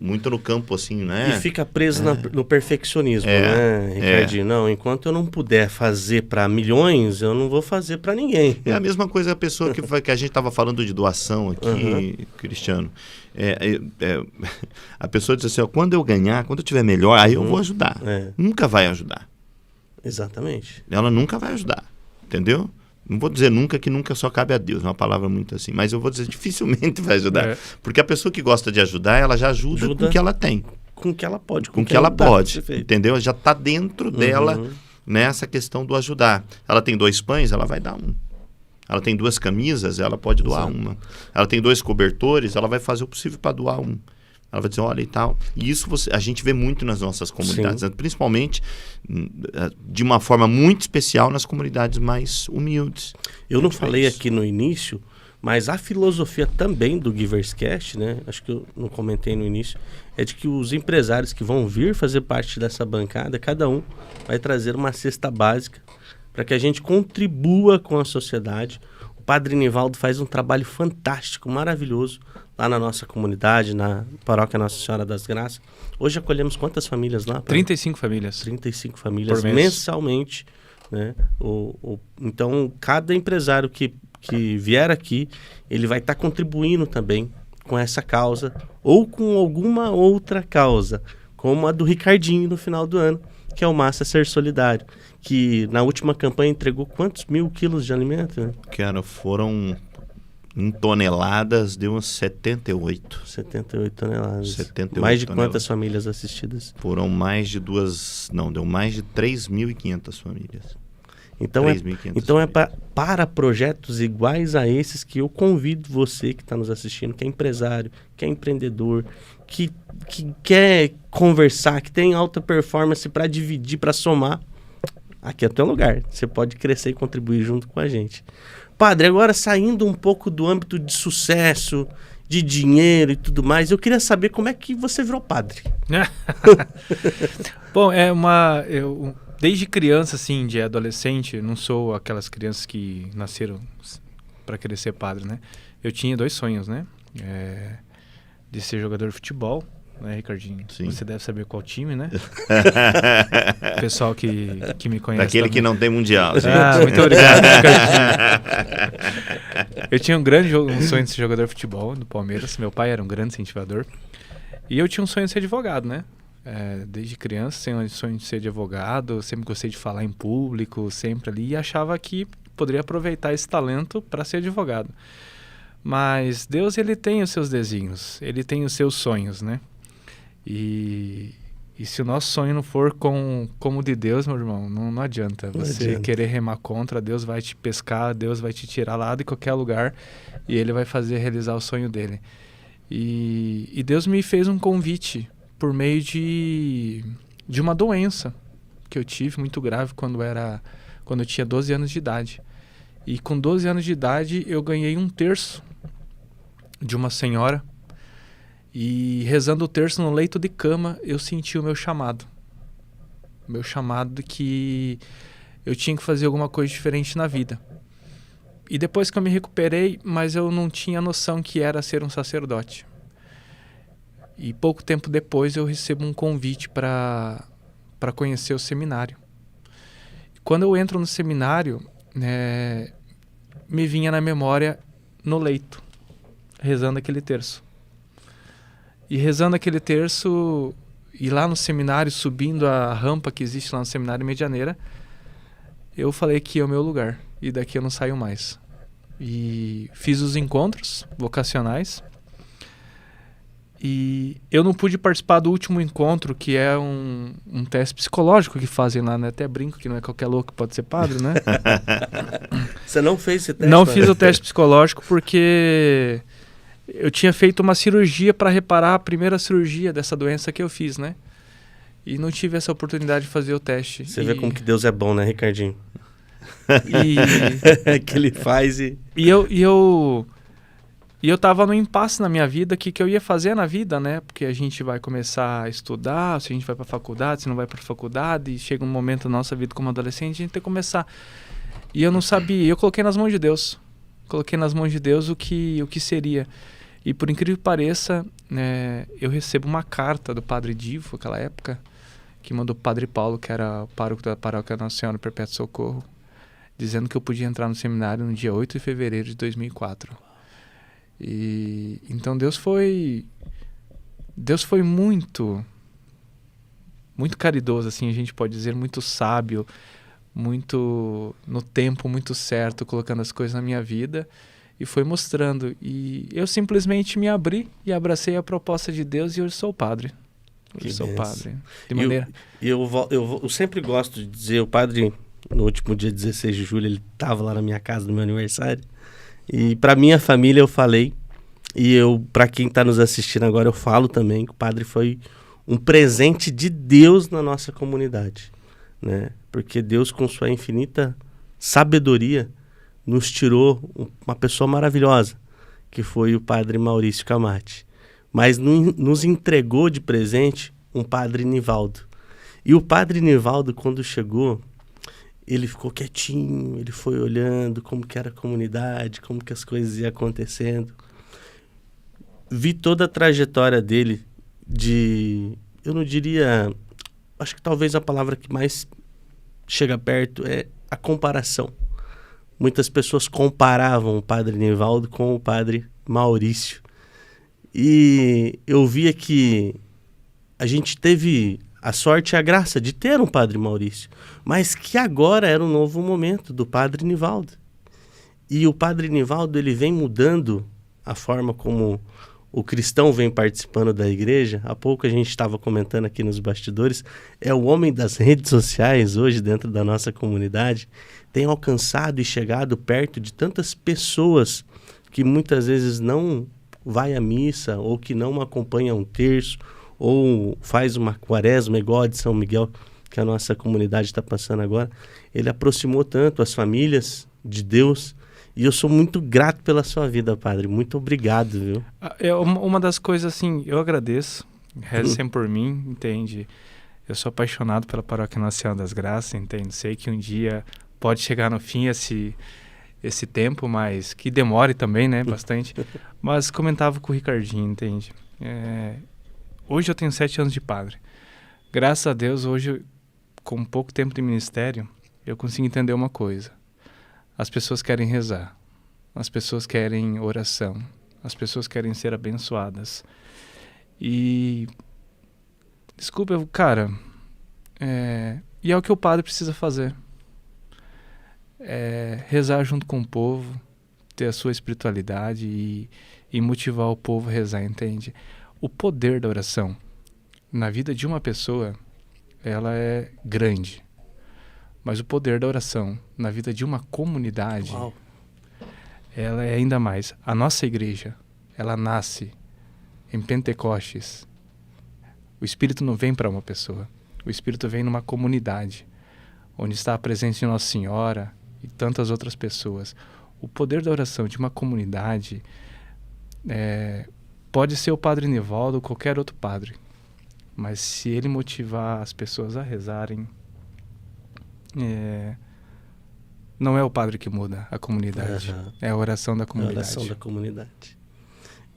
muito no campo assim, né? E fica preso no perfeccionismo, né, Ricardinho? Não, enquanto eu não puder fazer para milhões, eu não vou fazer para ninguém. É a mesma coisa a pessoa que a gente estava falando de doação aqui, Cristiano. A pessoa diz assim, ó, quando eu ganhar, quando eu tiver melhor, aí eu vou ajudar. Nunca vai ajudar. Exatamente. Ela nunca vai ajudar, entendeu? Não vou dizer nunca, que nunca só cabe a Deus, é uma palavra muito assim, mas eu vou dizer dificilmente vai ajudar. Porque a pessoa que gosta de ajudar, ela já ajuda com o que ela tem. Com o que ela pode. Com o que ela pode, entendeu? Já está dentro dela, né, essa questão do ajudar. Ela tem 2 pães, ela vai dar um. Ela tem 2 camisas, ela pode doar uma. Ela tem 2 cobertores, ela vai fazer o possível para doar um. Ela vai dizer, olha e tal. E isso a gente vê muito nas nossas comunidades, né? Principalmente de uma forma muito especial nas comunidades mais humildes. Eu não falei aqui no início, mas a filosofia também do GiversCast, né? Acho que eu não comentei no início, é de que os empresários que vão vir fazer parte dessa bancada, cada um vai trazer uma cesta básica para que a gente contribua com a sociedade. O Padre Nivaldo faz um trabalho fantástico, maravilhoso, lá na nossa comunidade, na paróquia Nossa Senhora das Graças. Hoje acolhemos quantas famílias lá? 35 famílias. 35 famílias por mês. Mensalmente, né? Então, cada empresário que vier aqui, ele vai estar contribuindo também com essa causa ou com alguma outra causa, como a do Ricardinho no final do ano, que é o Massa Ser Solidário, que na última campanha entregou quantos 1.000 quilos de alimento? Né? Foram... Em toneladas, deu uns 78. 78 toneladas. 78 mais de toneladas. Quantas famílias assistidas? Foram mais de deu mais de 3.500 famílias. Então, 3.500 para projetos iguais a esses que eu convido você que está nos assistindo, que é empresário, que é empreendedor, que quer conversar, que tem alta performance para dividir, para somar. Aqui é o teu lugar. Você pode crescer e contribuir junto com a gente. Padre, agora saindo um pouco do âmbito de sucesso, de dinheiro e tudo mais, eu queria saber como é que você virou padre. Bom, eu desde criança, assim, de adolescente, não sou aquelas crianças que nasceram para querer ser padre, né? Eu tinha 2 sonhos, né? De ser jogador de futebol, né, Ricardinho? Sim. Você deve saber qual time, né? O pessoal que me conhece. Daquele também. Que não tem mundial. Gente. Muito obrigado, Ricardinho. Eu tinha um sonho de ser jogador de futebol do Palmeiras. Meu pai era um grande incentivador. E eu tinha um sonho de ser advogado, né? Desde criança, tinha um sonho de ser advogado. Sempre gostei de falar em público, sempre ali. E achava que poderia aproveitar esse talento para ser advogado. Mas Deus, ele tem os seus desígnios. Ele tem os seus sonhos, né? E se o nosso sonho não for como o de Deus, meu irmão, não adianta. Você querer remar contra, Deus vai te pescar, Deus vai te tirar lá de qualquer lugar e Ele vai fazer realizar o sonho dele. E Deus me fez um convite por meio de uma doença que eu tive muito grave quando eu tinha 12 anos de idade. E com 12 anos de idade eu ganhei 1/3 de uma senhora. E rezando o terço no leito de cama, eu senti o meu chamado. O meu chamado que eu tinha que fazer alguma coisa diferente na vida. E depois que eu me recuperei, mas eu não tinha noção que era ser um sacerdote. E pouco tempo depois eu recebo um convite para conhecer o seminário. E quando eu entro no seminário, me vinha na memória no leito, rezando aquele terço. E rezando aquele terço, e lá no seminário, subindo a rampa que existe lá no seminário Medianeira, eu falei que é o meu lugar, e daqui eu não saio mais. E fiz os encontros vocacionais, e eu não pude participar do último encontro, que é um teste psicológico que fazem lá, né? Até brinco que não é qualquer louco que pode ser padre, né? Você não fez esse teste? Não fiz o teste psicológico porque... eu tinha feito uma cirurgia para reparar a primeira cirurgia dessa doença que eu fiz, né? E não tive essa oportunidade de fazer o teste. Você vê como que Deus é bom, né, Ricardinho? Que ele faz e eu tava no impasse na minha vida, que eu ia fazer na vida, né? Porque a gente vai começar a estudar, se a gente vai pra faculdade, se não vai pra faculdade, e chega um momento na nossa vida como adolescente, a gente tem que começar. E eu não sabia, eu coloquei nas mãos de Deus. Coloquei nas mãos de Deus o que seria. E por incrível que pareça, eu recebo uma carta do Padre Divo, naquela época, que mandou o Padre Paulo, que era o pároco da paróquia Nossa Senhora do Perpétuo Socorro, dizendo que eu podia entrar no seminário no dia 8 de fevereiro de 2004. E então Deus foi muito caridoso, assim, a gente pode dizer, muito sábio, muito no tempo muito certo, colocando as coisas na minha vida e foi mostrando. E eu simplesmente me abri e abracei a proposta de Deus e hoje sou padre. Hoje sou padre. De maneira... Eu sempre gosto de dizer, o padre, no último dia 16 de julho, ele estava lá na minha casa no meu aniversário. E para minha família eu falei, e para quem está nos assistindo agora, eu falo também que o padre foi um presente de Deus na nossa comunidade, né? Porque Deus, com sua infinita sabedoria, nos tirou uma pessoa maravilhosa, que foi o padre Maurício Camati. Mas nos entregou de presente um padre Nivaldo. E o padre Nivaldo, quando chegou, ele ficou quietinho, ele foi olhando como que era a comunidade, como que as coisas iam acontecendo. Vi toda a trajetória dele eu não diria, acho que talvez a palavra que mais chega perto é a comparação. Muitas pessoas comparavam o padre Nivaldo com o padre Maurício. E eu via que a gente teve a sorte e a graça de ter um padre Maurício, mas que agora era um novo momento do padre Nivaldo. E o padre Nivaldo, ele vem mudando a forma como o cristão vem participando da igreja. Há pouco a gente estava comentando aqui nos bastidores, é o homem das redes sociais hoje dentro da nossa comunidade, tem alcançado e chegado perto de tantas pessoas que muitas vezes não vai à missa, ou que não acompanha um terço, ou faz uma quaresma igual a de São Miguel, que a nossa comunidade está passando agora. Ele aproximou tanto as famílias de Deus, e eu sou muito grato pela sua vida, padre. Muito obrigado, viu? Uma das coisas, assim, eu agradeço, reze sempre por mim, entende? Eu sou apaixonado pela Paróquia Nossa Senhora das Graças, entende? Sei que um dia pode chegar no fim esse tempo, mas que demore também, né, bastante. Mas comentava com o Ricardinho, entende? Hoje eu tenho 7 anos de padre. Graças a Deus, hoje, com pouco tempo de ministério, eu consigo entender uma coisa. As pessoas querem rezar, as pessoas querem oração, as pessoas querem ser abençoadas. E, desculpa, cara, e é o que o padre precisa fazer. Rezar junto com o povo, ter a sua espiritualidade e motivar o povo a rezar, entende? O poder da oração na vida de uma pessoa, ela é grande. Mas o poder da oração na vida de uma comunidade, Uau, ela é ainda mais. A nossa igreja, ela nasce em Pentecostes. O Espírito não vem para uma pessoa. O Espírito vem numa comunidade, onde está a presença de Nossa Senhora e tantas outras pessoas. O poder da oração de uma comunidade pode ser o padre Nivaldo ou qualquer outro padre. Mas se ele motivar as pessoas a rezarem, não é o padre que muda a comunidade, é a oração da comunidade. A oração da comunidade.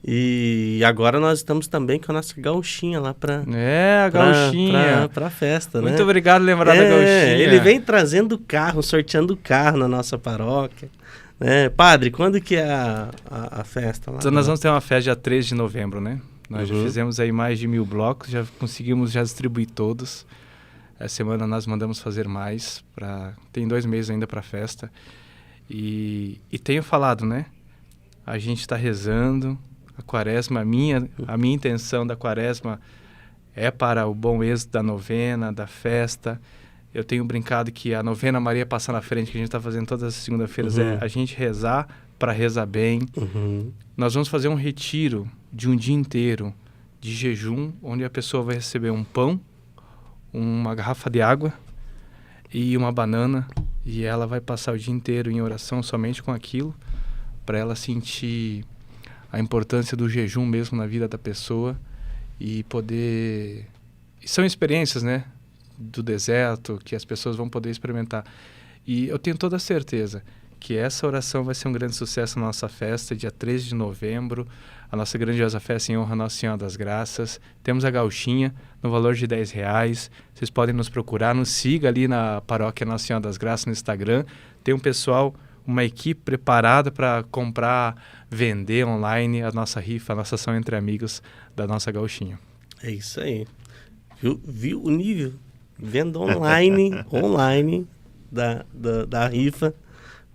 E agora nós estamos também com a nossa gauchinha lá para a gauchinha para festa, né? Muito obrigado por lembrar da gauchinha. Ele vem trazendo carro, sorteando carro na nossa paróquia. Padre, quando que é a festa lá? Então nós vamos ter uma festa dia 3 de novembro, né? Nós já fizemos aí mais de 1000 blocos, já conseguimos distribuir todos. Essa semana nós mandamos fazer mais, tem 2 meses ainda para a festa. E tenho falado, né? A gente está rezando, a quaresma, a minha intenção da quaresma é para o bom êxito da novena, da festa. Eu tenho brincado que a novena Maria Passa na Frente, que a gente está fazendo todas as segundas-feiras, é a gente rezar para rezar bem. Nós vamos fazer um retiro de um dia inteiro de jejum, onde a pessoa vai receber um pão, uma garrafa de água e uma banana, e ela vai passar o dia inteiro em oração somente com aquilo, para ela sentir a importância do jejum mesmo na vida da pessoa e poder... E são experiências, né, do deserto que as pessoas vão poder experimentar. E eu tenho toda a certeza que essa oração vai ser um grande sucesso na nossa festa, dia 13 de novembro, a nossa grandiosa festa em honra a Nossa Senhora das Graças. Temos a gauchinha no valor de R$10. Vocês podem nos procurar, nos siga ali na paróquia Nossa Senhora das Graças no Instagram. Tem um pessoal, uma equipe preparada para comprar, vender online a nossa rifa, a nossa ação entre amigos da nossa gauchinha. É isso aí. Viu o nível? Venda online da rifa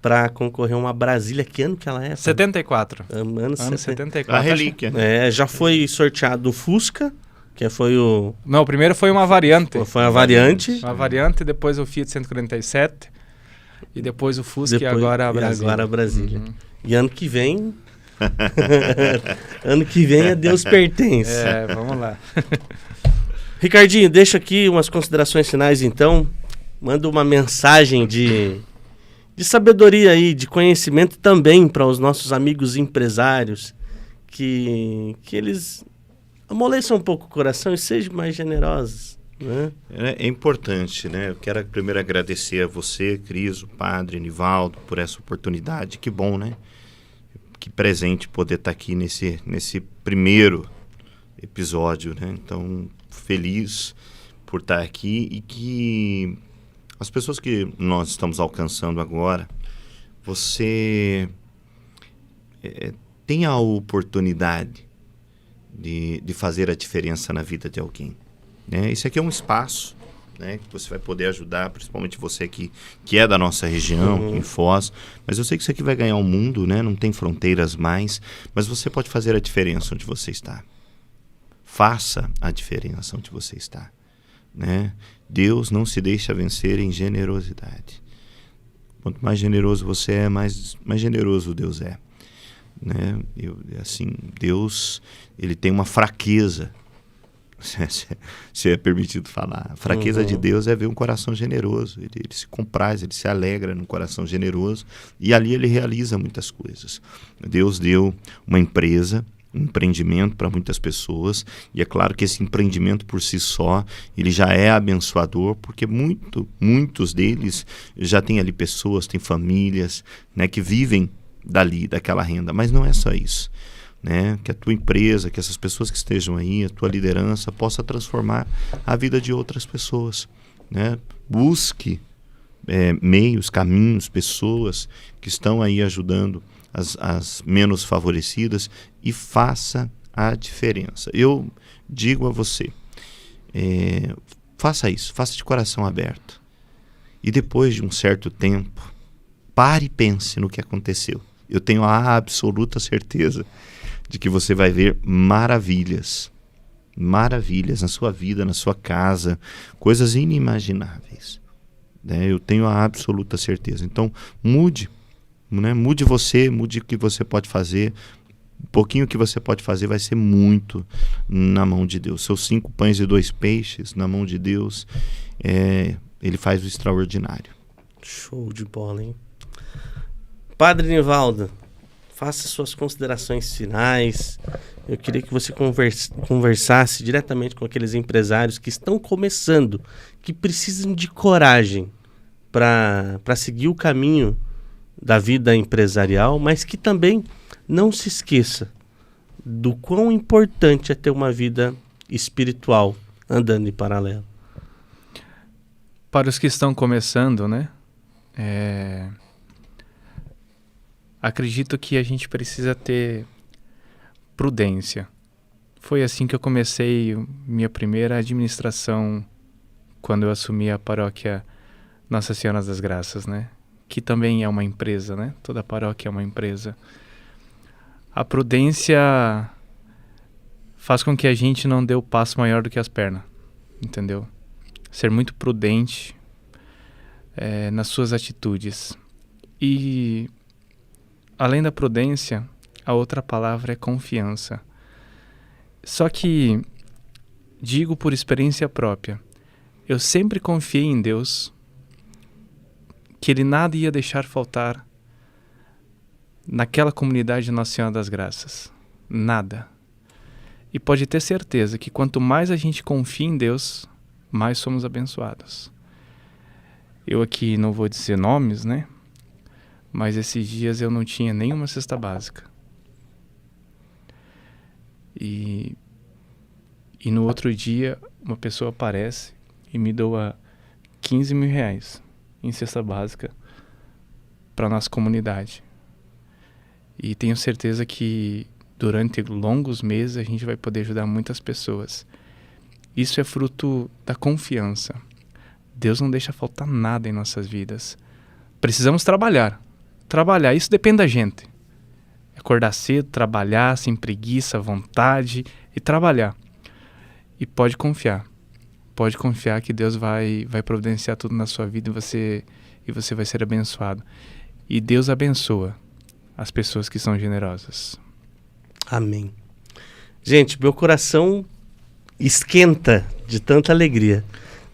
para concorrer a uma Brasília. Que ano que ela é? 74. Ano 74. A relíquia. Já foi sorteado o Fusca, que foi o... Não, o primeiro foi uma variante. Foi a variante. Uma variante, depois o Fiat 147 e depois o Fusca e agora a Brasília. Agora a Brasília. E ano que vem... ano que vem a Deus pertence. Vamos lá. Ricardinho, deixa aqui umas considerações finais então. Manda uma mensagem de sabedoria aí, de conhecimento também para os nossos amigos empresários, que eles amoleçam um pouco o coração e sejam mais generosos, né? É importante, né? Eu quero primeiro agradecer a você, Cris, o padre, Nivaldo, por essa oportunidade. Que bom, né? Que presente poder estar aqui nesse primeiro episódio, né? Então, feliz por estar aqui e que as pessoas que nós estamos alcançando agora, você tem a oportunidade de fazer a diferença na vida de alguém, né? Esse aqui é um espaço, né, que você vai poder ajudar, principalmente você que é da nossa região, em Foz, mas eu sei que isso aqui vai ganhar um mundo, né? Não tem fronteiras mais, mas você pode fazer a diferença onde você está. Faça a diferença onde você está, né? Deus não se deixa vencer em generosidade. Quanto mais generoso você é, mais generoso Deus é, né? Deus, ele tem uma fraqueza, se é permitido falar. A fraqueza de Deus é ver um coração generoso. Ele se compraz, ele se alegra num coração generoso e ali ele realiza muitas coisas. Deus deu uma empresa, um empreendimento para muitas pessoas, e é claro que esse empreendimento por si só, ele já é abençoador, porque muitos deles já têm ali pessoas, têm famílias, né, que vivem daquela renda, mas não é só isso, né? Que a tua empresa, que essas pessoas que estejam aí, a tua liderança possa transformar a vida de outras pessoas, né? Busque meios, caminhos, pessoas que estão aí ajudando as menos favorecidas e faça a diferença. Eu digo a você, faça isso, faça de coração aberto. E depois de um certo tempo, pare e pense no que aconteceu. Eu tenho a absoluta certeza de que você vai ver maravilhas na sua vida, na sua casa, coisas inimagináveis, né? Eu tenho a absoluta certeza. Então, mude, né? Mude você, mude o que você pode fazer. Um pouquinho que você pode fazer vai ser muito na mão de Deus. Seus 5 pães e 2 peixes na mão de Deus, ele faz o extraordinário. Show de bola, hein? Padre Nivaldo, faça suas considerações finais. Eu queria que você conversasse diretamente com aqueles empresários que estão começando, que precisam de coragem para seguir o caminho da vida empresarial, mas que também não se esqueça do quão importante é ter uma vida espiritual andando em paralelo. Para os que estão começando, né? Acredito que a gente precisa ter prudência. Foi assim que eu comecei minha primeira administração quando eu assumi a paróquia Nossa Senhora das Graças, né? Que também é uma empresa, né? Toda paróquia é uma empresa. A prudência faz com que a gente não dê o passo maior do que as pernas, entendeu? Ser muito prudente nas suas atitudes. E além da prudência, a outra palavra é confiança. Só que, digo por experiência própria, eu sempre confiei em Deus, que Ele nada ia deixar faltar naquela comunidade de Nossa Senhora das Graças. Nada. E pode ter certeza que quanto mais a gente confia em Deus, mais somos abençoados. Eu aqui não vou dizer nomes, né? Mas esses dias eu não tinha nenhuma cesta básica. E no outro dia, uma pessoa aparece e me doa 15 mil reais em cesta básica para a nossa comunidade. E tenho certeza que durante longos meses a gente vai poder ajudar muitas pessoas. Isso é fruto da confiança. Deus não deixa faltar nada em nossas vidas. Precisamos trabalhar. Trabalhar, isso depende da gente. Acordar cedo, trabalhar, sem preguiça, vontade e trabalhar. E pode confiar. Pode confiar que Deus vai providenciar tudo na sua vida e você vai ser abençoado. E Deus abençoa as pessoas que são generosas. Amém. Gente, meu coração esquenta de tanta alegria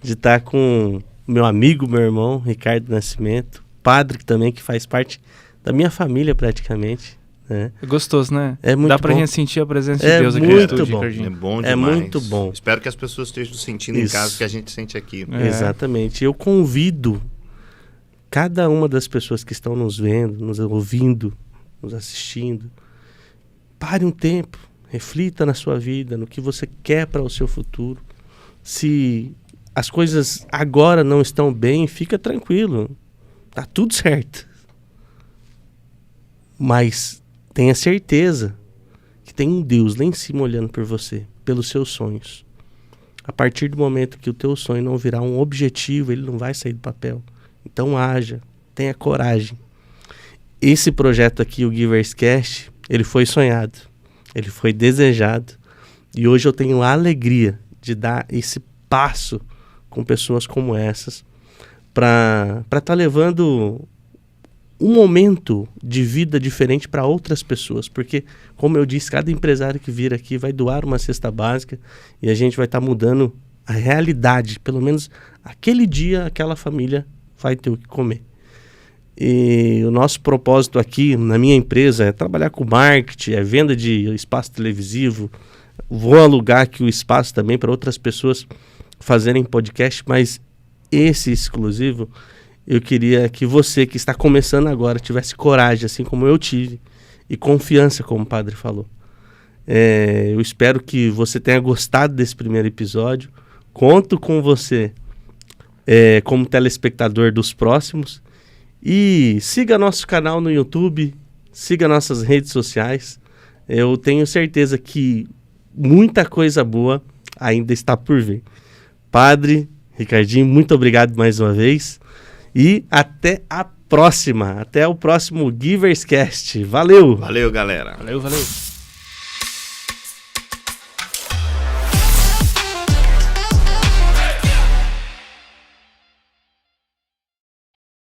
de estar com meu amigo, meu irmão, Ricardo Nascimento, padre também, que faz parte da minha família praticamente. Né? É gostoso, né? É muito Dá pra bom. gente sentir a presença de Deus aqui muito no estúdio, bom. Ricardinho. É bom demais. É muito bom. Espero que as pessoas estejam sentindo Isso. em casa o que a gente sente aqui. É. Exatamente. Eu convido cada uma das pessoas que estão nos vendo, nos ouvindo, nos assistindo, pare um tempo, reflita na sua vida, no que você quer para o seu futuro. Se as coisas agora não estão bem, fica tranquilo, tá tudo certo. Mas tenha certeza que tem um Deus lá em cima olhando por você, pelos seus sonhos. A partir do momento que o teu sonho não virar um objetivo, ele não vai sair do papel. Então haja, tenha coragem. Esse projeto aqui, o Givers Cast, ele foi sonhado, ele foi desejado. E hoje eu tenho a alegria de dar esse passo com pessoas como essas para estar levando um momento de vida diferente para outras pessoas. Porque, como eu disse, cada empresário que vir aqui vai doar uma cesta básica e a gente vai estar mudando a realidade. Pelo menos aquele dia, aquela família vai ter o que comer. E o nosso propósito aqui na minha empresa é trabalhar com marketing, é venda de espaço televisivo. Vou alugar aqui o espaço também para outras pessoas fazerem podcast, mas esse exclusivo, eu queria que você que está começando agora tivesse coragem, assim como eu tive, e confiança, como o padre falou. Eu espero que você tenha gostado desse primeiro episódio. Conto com você como telespectador dos próximos. E siga nosso canal no YouTube, siga nossas redes sociais. Eu tenho certeza que muita coisa boa ainda está por vir. Padre Ricardinho, muito obrigado mais uma vez. E até a próxima. Até o próximo Givers Cast. Valeu! Valeu, galera. Valeu.